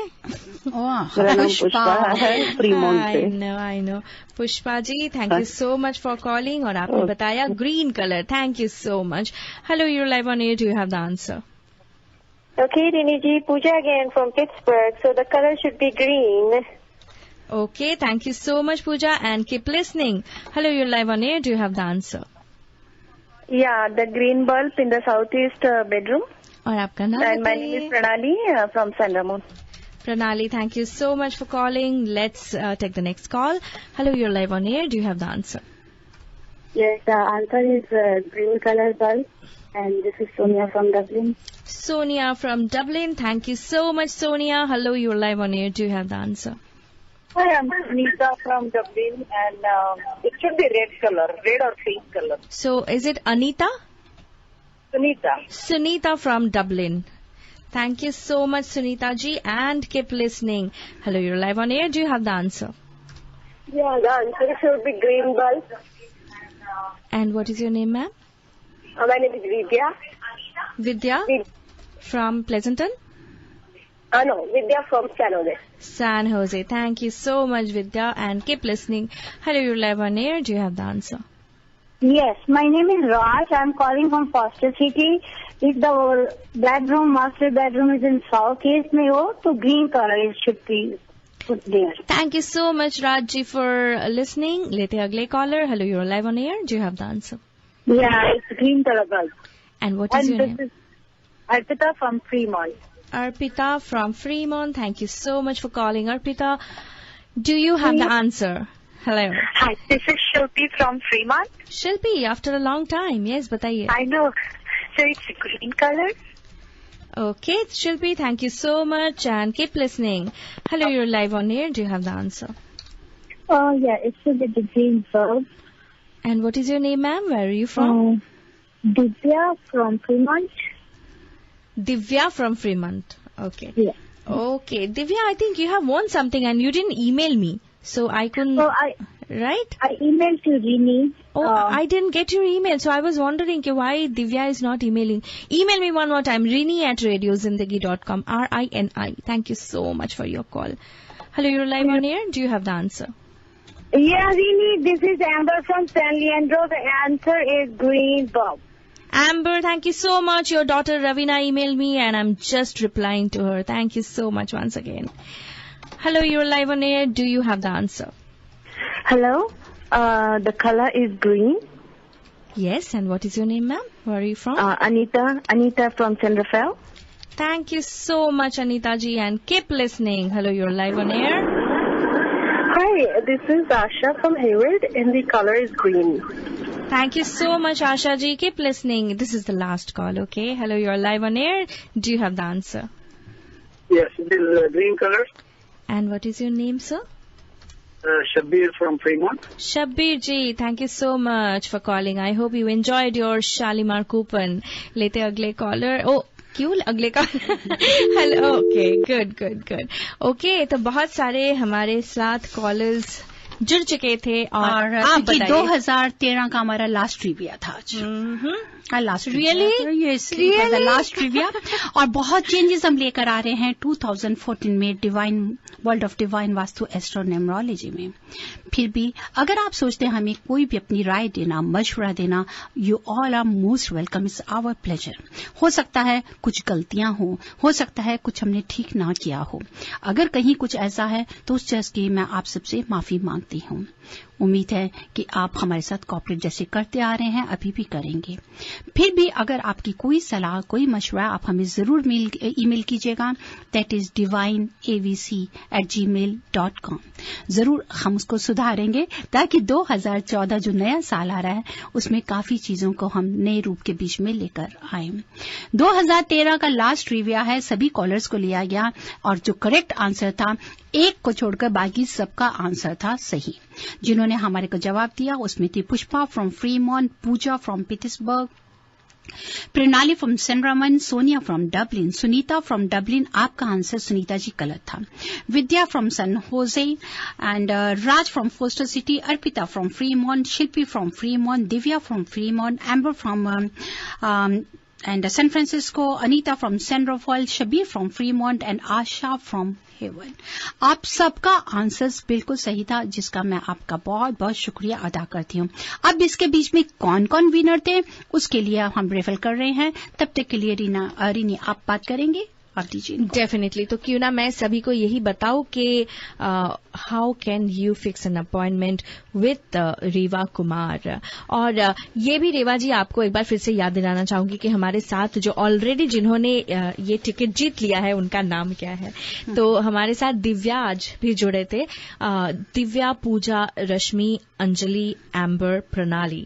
मेरा नाम पुष्पा है, फ्रीमॉन्ट से। I know Pushpa ji, thank you so much for calling. और आपने बताया green colour, thank you so much. Hello, you live on air, do you have the answer? Okay, Rini ji, Pooja again from Pittsburgh. So the color should be green. Okay, thank you so much, Pooja, and keep listening. Hello, you're live on air. Do you have the answer? Yeah, the green bulb in the southeast bedroom. और आपका नाम? And my name is Pranali from San Ramon. Pranali, thank you so much for calling. Let's take the next call. Hello, you're live on air. Do you have the answer? Yes, the answer is green color bulb. And this is Sonia from Dublin. Sonia from Dublin. Thank you so much, Sonia. Hello, you're live on air. Do you have the answer? Hi, I'm Sunita from Dublin, and it should be red color, red or pink color. So, is it Anita? Sunita. Sunita from Dublin. Thank you so much, Sunita ji, and keep listening. Hello, you're live on air. Do you have the answer? Yeah, the answer should be green bulb. And what is your name, ma'am? My name is Vidya. Vidya? From Pleasanton? No, Vidya from San Jose. San Jose. Thank you so much, Vidya, and keep listening. Hello, you're live on air. Do you have the answer? Yes, my name is Raj. I'm calling from Foster City. If the bedroom, master bedroom is in southeast में हो, तो green color it should be. Thank you so much, Rajji, for listening. लेते अगले caller. Hello, you're live on air. Do you have the answer? Yeah, it's green color bulb. And what is your name? This is Arpita from Fremont. Arpita from Fremont. Thank you so much for calling, Arpita. Do you have the answer? Hello. Hi, this is Shilpi from Fremont. Shilpi, after a long time. Yes, बताइए. I know. So it's green color. Okay, Shilpi, thank you so much and keep listening. Hello, you're live on air. Do you have the answer? Oh, yeah, it's the green bulb. And what is your name, ma'am? Where are you from? Divya from Fremont. Divya from Fremont. Okay. Yeah. Okay, Divya, I think you have won something and you didn't email me. So I couldn't... Oh, right? I emailed to Rini. Oh, I didn't get your email. So I was wondering why Divya is not emailing. Email me one more time. Rini@radiozindagi.com. RINI. Thank you so much for your call. Hello, you're live on air. Do you have the answer? Yeah, Rini, this is Amber from San Leandro. The answer is green bulb. Amber, thank you so much. Your daughter Ravina emailed me and I'm just replying to her. Thank you so much once again. Hello, you're live on air. Do you have the answer? Hello. The color is green. Yes, and what is your name, ma'am? Where are you from? Anita from San Rafael. Thank you so much, Anita ji, and keep listening. Hello, you're live on air. Hi, this is Asha from Hayward, and the color is green. Thank you so much, Asha ji. Keep listening. This is the last call, okay? Hello, you're live on air. Do you have the answer? Yes, it is green color. And what is your name, sir? Shabbir from Fremont. Shabbir ji, thank you so much for calling. I hope you enjoyed your Shalimar coupon. लेते अगले caller. Oh, क्यों अगले का? Hello. Okay, good. Okay, तो बहुत सारे हमारे साथ callers जुड़ चुके थे और आप बताइए 2013 का हमारा लास्ट ट्रिविया था आज। लास्ट रियली लास्ट ट्रिविया और बहुत चेंजेस हम लेकर आ रहे हैं 2014 में divine world of divine vastu astro numerology में। फिर भी अगर आप सोचते हैं हमें कोई भी अपनी राय देना, मशवरा देना, you all are most welcome, it's our pleasure. हो सकता है कुछ गलतियां हो सकता है कुछ हमने ठीक ना किया हो। अगर कहीं कुछ ऐसा है तो उस चीज की मैं आप सबसे माफी मांगती हूं। उम्मीद है कि आप हमारे साथ कोऑपरेट जैसे करते आ रहे हैं अभी भी करेंगे। फिर भी अगर आपकी कोई सलाह, कोई मशवरा, आप हमें जरूर ईमेल कीजिएगा। That is divineavc@gmail.com। जरूर हम उसको सुधारेंगे ताकि 2014 जो नया साल आ रहा है उसमें काफी चीजों को हम नए रूप के बीच में लेकर आए। 2013 का लास्ट ट्रिविया है, सभी कॉलर्स को लिया गया और जो करेक्ट आंसर था, एक को छोड़कर बाकी सबका आंसर था सही। जिन्होंने हमारे को जवाब दिया उसमें थी Pushpa from Fremont, Pooja from Pittsburgh, Pranali from सेंट्रमन, Sonia from Dublin, Sunita from Dublin. आपका आंसर सुनीता जी गलत था। Vidya from San Jose and Raj from Foster City, Arpita from Fremont, Shilpi from Fremont, Divya from Fremont, Amber from and San Francisco, Anita from San Rafael, Shabir from Fremont and Asha from Hayward. आप सबका answers बिल्कुल सही था, जिसका मैं आपका बहुत बहुत शुक्रिया अदा करती हूँ। अब इसके बीच में कौन कौन विनर थे उसके लिए हम रेफर कर रहे हैं। तब तक के लिए रीनी आप बात करेंगे? डेफिनेटली। तो क्यों ना मैं सभी को यही बताऊं कि how can you fix an appointment with Rewa Kumar. और ये भी रेवा जी आपको एक बार फिर से याद दिलाना चाहूंगी कि हमारे साथ जो ऑलरेडी जिन्होंने ये टिकट जीत लिया है उनका नाम क्या है। तो हमारे साथ दिव्या आज भी जुड़े थे। दिव्या, पूजा, रश्मि, अंजलि, एम्बर, प्रणाली,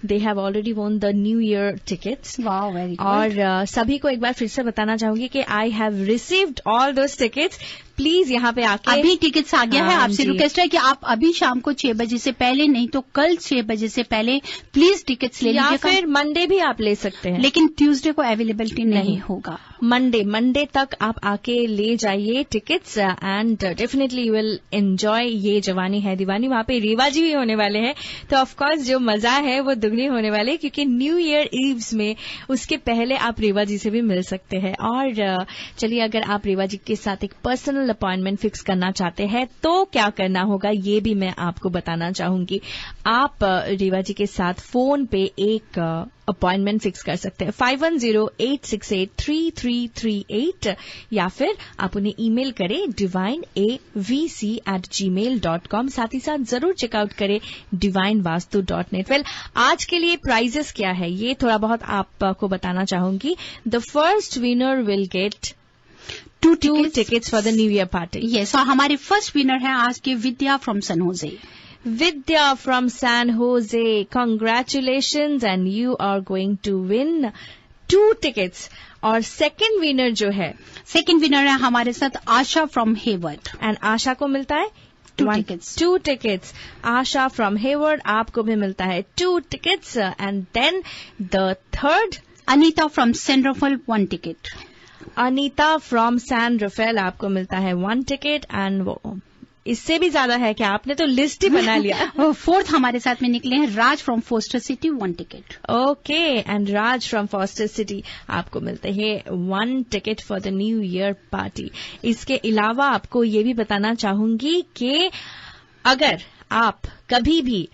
they have already won the New Year tickets. Wow, very good. और सभी को एक बार फिर से बताना चाहूंगी कि I have received all those tickets. Please यहाँ पे आके अभी टिकट्स आ गया है। आपसे रिक्वेस्ट है कि आप अभी शाम को 6 बजे से पहले, नहीं तो कल 6 बजे से पहले प्लीज टिकट्स ले लीजिए। या फिर मंडे भी आप ले सकते हैं, लेकिन ट्यूसडे को अवेलेबिलिटी नहीं होगा। मंडे तक आप आके ले जाइए tickets and definitely you will enjoy ये जवानी है दीवानी। वहां पे रीवा जी भी होने वाले हैं, तो ऑफकोर्स जो मजा है वो दुगनी होने वाले, क्योंकि न्यू ईयर ईव्स में उसके पहले आप रीवा जी से भी मिल सकते हैं। और चलिए, अगर आप रीवा जी के साथ एक पर्सनल अपॉइंटमेंट फिक्स करना चाहते हैं तो क्या करना होगा ये भी मैं आपको बताना चाहूंगी। आप रीवा जी के साथ फोन पे एक अपॉइंटमेंट फिक्स कर सकते हैं 5108683338 या फिर आप उन्हें ईमेल करें divineavc@gmail.com। साथ ही साथ जरूर चेकआउट करें divinevastu.net। वेल, आज के लिए प्राइजेस क्या है ये थोड़ा बहुत आपको बताना चाहूंगी। The first winner will get two tickets for the new year party. Yes, और हमारे फर्स्ट विनर है आज के Vidya from San Jose. Vidya from San Jose, congratulations and you are going to win 2 tickets. और सेकंड विनर जो है, second winner है हमारे साथ आशा फ्रॉम हेवर्ड एंड आशा को मिलता है 2 tickets. आशा फ्रॉम हेवर्ड आपको भी मिलता है 2 tickets and then the third Anita from San Rafael 1 ticket. Anita from San Rafael आपको मिलता है 1 ticket एंड वो इससे भी ज्यादा है क्या? आपने तो लिस्ट ही बना लिया। फोर्थ हमारे साथ में निकले हैं Raj from Foster City 1 ticket. Okay, and Raj from Foster City आपको मिलते हैं 1 ticket for the new year party. इसके अलावा आपको ये भी बताना चाहूंगी कि अगर आप कभी भी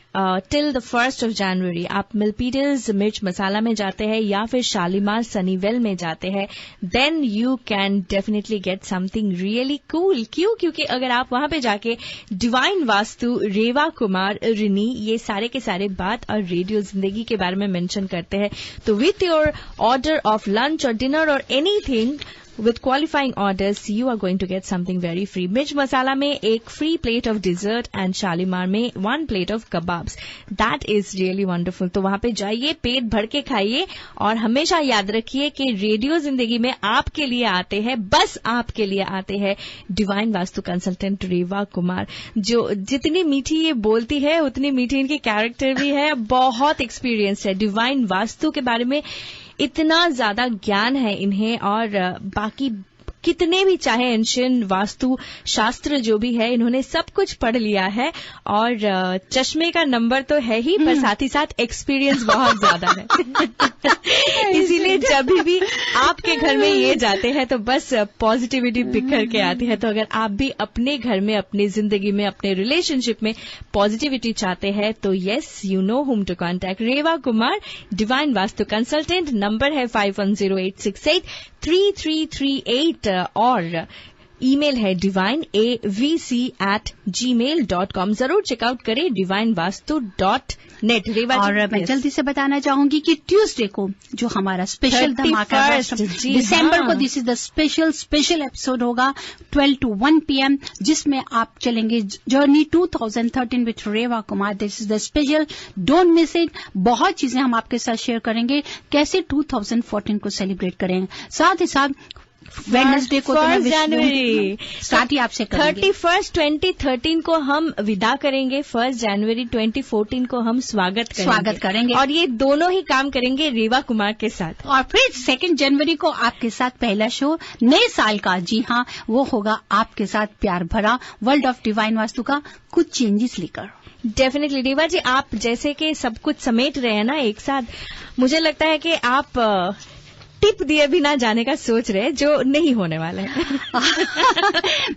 till the 1st of January आप मिल्पीटर्स मिर्च मसाला में जाते हैं या फिर शालीमार सनीवेल में जाते हैं, then you can definitely get something really cool. क्यों? क्योंकि अगर आप वहां पे जाके डिवाइन वास्तु, रेवा कुमार, रिनी ये सारे के सारे बात और रेडियो जिंदगी के बारे में मेंशन करते हैं, तो with your order of lunch और डिनर और anything with qualifying orders you are going to get something very free. मिर्च मसाला में एक free plate of dessert and Shalimar में 1 plate of kebabs. That is really wonderful. तो वहां पे जाइए, पेट भर के खाइए और हमेशा याद रखिए कि रेडियो जिंदगी में आपके लिए आते हैं, बस आपके लिए आते हैं डिवाइन वास्तु कंसल्टेंट रेवा कुमार, जो जितनी मीठी ये बोलती है उतनी मीठी इनकी कैरेक्टर भी है, बहुत एक्सपीरियंस है डिवाइन वास्तु के बारे में, इतना ज्यादा ज्ञान है इन्हें, और बाकी कितने भी चाहे एंशियंट वास्तु शास्त्र जो भी है इन्होंने सब कुछ पढ़ लिया है, और चश्मे का नंबर तो है ही पर साथ ही साथ एक्सपीरियंस बहुत ज्यादा है। इसीलिए जब भी आपके घर में ये जाते हैं तो बस पॉजिटिविटी बिखर के आती है। तो अगर आप भी अपने घर में, अपनी जिंदगी में, अपने रिलेशनशिप में पॉजिटिविटी चाहते हैं तो yes, you know whom to contact. Reva Kumar divine Vastu consultant, नंबर है 5108683338 और ईमेल है divineavc@gmail.com। जरूर चेकआउट करें divinevastu.net। और मैं जल्दी से बताना चाहूंगी कि ट्यूसडे को जो हमारा स्पेशल धमाका है दिसंबर को, this is the special episode होगा 12 to 1 PM, जिसमें आप चलेंगे journey 2013 with Reva Kumar. This is the special, don't miss it. बहुत चीजें हम आपके साथ शेयर करेंगे, कैसे 2014 को सेलिब्रेट करेंगे। साथ ही साथ वेडनेसडे को 1 जनवरी स्टार्ट ही आपसे करेंगे। 31 2013 को हम विदा करेंगे, 1 जनवरी 2014 को हम स्वागत करेंगे और ये दोनों ही काम करेंगे रेवा कुमार के साथ। और फिर 2 जनवरी को आपके साथ पहला शो नए साल का, जी हाँ, वो होगा आपके साथ प्यार भरा वर्ल्ड ऑफ डिवाइन वास्तु का कुछ चेंजेस लेकर। डेफिनेटली रेवा जी, आप जैसे कि सब कुछ समेट रहे हैं ना एक साथ, मुझे लगता है कि आप टिप दिए बिना जाने का सोच रहे, जो नहीं होने वाला है।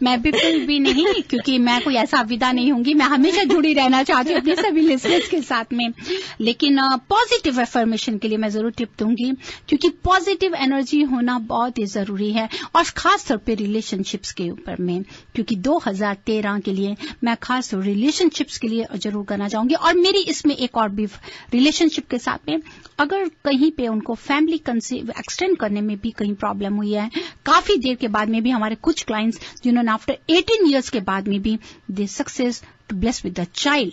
मैं बिल्कुल भी नहीं, क्योंकि मैं कोई ऐसा विदा नहीं होंगी। मैं हमेशा जुड़ी रहना चाहती हूँ अपने सभी लिसनर्स के साथ में, लेकिन पॉजिटिव एफर्मेशन के लिए मैं जरूर टिप दूंगी, क्योंकि पॉजिटिव एनर्जी होना बहुत ही जरूरी है, और खास तौर पे रिलेशनशिप्स के ऊपर में, क्योंकि 2013 के लिए मैं खास तौर रिलेशनशिप्स के लिए जरूर करना चाहूंगी। और मेरी इसमें एक और भी रिलेशनशिप के साथ में, अगर कहीं पे उनको फैमिली कंसीव एक्सटेंड करने में भी कहीं प्रॉब्लम हुई है, काफी देर के बाद में भी हमारे कुछ क्लाइंट्स जिन्होंने आफ्टर 18 इयर्स के बाद में भी the success to bless with the child,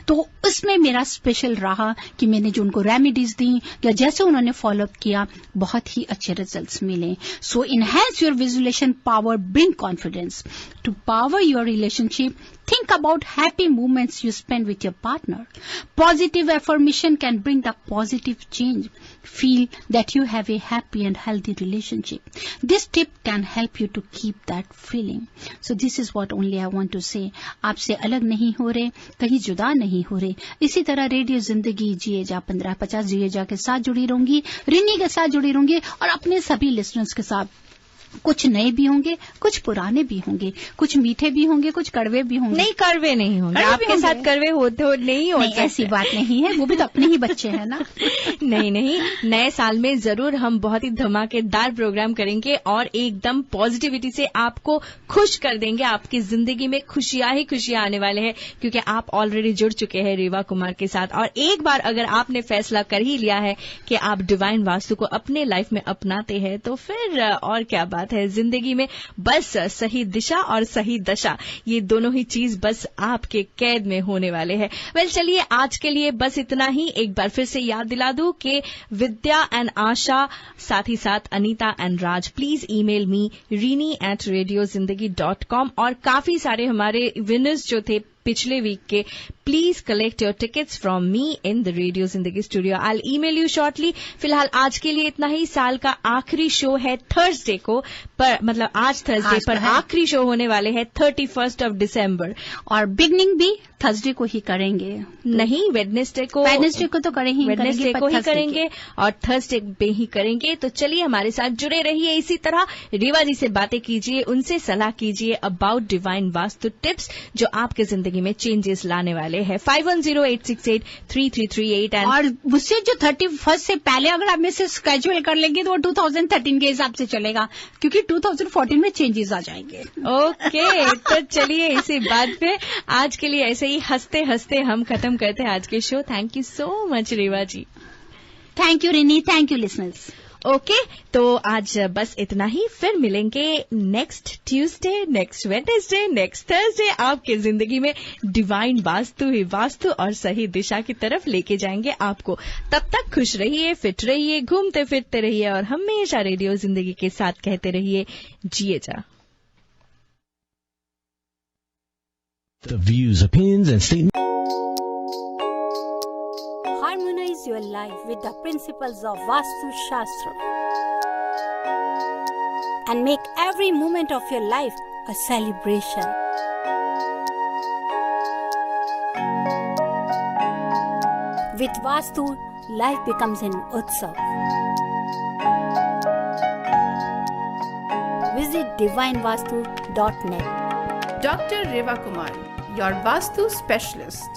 तो उसमें मेरा स्पेशल रहा कि मैंने जो उनको रेमेडीज दी या जैसे उन्होंने फॉलोअप किया, बहुत ही अच्छे रिजल्ट्स मिले। So enhance your visualisation power, bring confidence to power your relationship. Think about happy moments you spend with your partner. Positive affirmation can bring the positive change. Feel that you have a happy and healthy relationship. This tip can help you to keep that feeling. So this is what only I want to say. आपसे अलग नहीं हो रहे, कहीं जुदा नहीं हो रहे। इसी तरह रेडियो जिंदगी जिए जा 1550 जिए जा के साथ जुड़ी रहूंगी, रिनी के साथ जुड़ी रहूंगी और अपने सभी लिसनर्स के साथ कुछ नए भी होंगे, कुछ पुराने भी होंगे, कुछ मीठे भी होंगे, कुछ कड़वे भी होंगे। नहीं, कड़वे नहीं होंगे, आपके साथ कड़वे होते हो नहीं हो सकते। ऐसी बात नहीं है, वो भी तो अपने ही बच्चे हैं ना। नहीं, नए साल में जरूर हम बहुत ही धमाकेदार प्रोग्राम करेंगे और एकदम पॉजिटिविटी से आपको खुश कर देंगे। आपकी जिंदगी में खुशियां ही खुशियां आने वाले हैं, क्योंकि आप ऑलरेडी जुड़ चुके हैं रेवा कुमार के साथ। और एक बार अगर आपने फैसला कर ही लिया है कि आप डिवाइन वास्तु को अपने लाइफ में अपनाते हैं, तो फिर और क्या बात है। जिंदगी में बस सही दिशा और सही दशा, ये दोनों ही चीज बस आपके कैद में होने वाले हैं। वेल, चलिए आज के लिए बस इतना ही। एक बार फिर से याद दिला दूं कि विद्या एंड आशा, साथ ही साथ Anita and Raj, please email me rini@radiozindagi.com। और काफी सारे हमारे विनर्स जो थे पिछले वीक के, please collect your tickets from me in the radio Zindagi studio. I email you shortly. फिलहाल आज के लिए इतना ही। साल का आखिरी शो है थर्सडे को, पर मतलब आज थर्सडे पर आखिरी शो होने वाले हैं 31 ऑफ दिसंबर। और बिगनिंग भी थर्सडे को ही करेंगे। नहीं, वेडनेसडे को तो करेंगे, वेडनेसडे को ही करेंगे और थर्सडे पे ही करेंगे। तो चलिए हमारे साथ जुड़े रहिए। इसी तरह रेवा जी से बातें कीजिए, उनसे सलाह कीजिए अबाउट डिवाइन वास्तु टिप्स जो आपके जिंदगी में चेंजेस लाने वाले हैं। 5108683338। और मुझसे जो 31 से पहले अगर आप में से स्केड्यूल कर लेंगे तो वो 2013 के हिसाब से चलेगा, क्योंकि 2014 में चेंजेस आ जाएंगे। ओके, तो चलिए इसी बात पे आज के लिए ऐसे ही हंसते हंसते हम खत्म करते हैं आज के show. Thank you so much Reva ji. Thank you Rini, thank you listeners. Okay, तो आज बस इतना ही। फिर मिलेंगे next Tuesday, next Wednesday, next Thursday. आपके जिंदगी में डिवाइन वास्तु ही वास्तु और सही दिशा की तरफ लेके जाएंगे आपको। तब तक खुश रहिए, फिट रहिए, घूमते फिरते रहिए और हमेशा रेडियो जिंदगी के साथ कहते रहिए, जिए जा। The views, opinions and statements. Harmonize your life with the principles of Vastu Shastra and make every moment of your life a celebration. With Vastu, life becomes an utsav. Visit divinevastu.net. Dr. Reva Kumar, your Vastu specialist.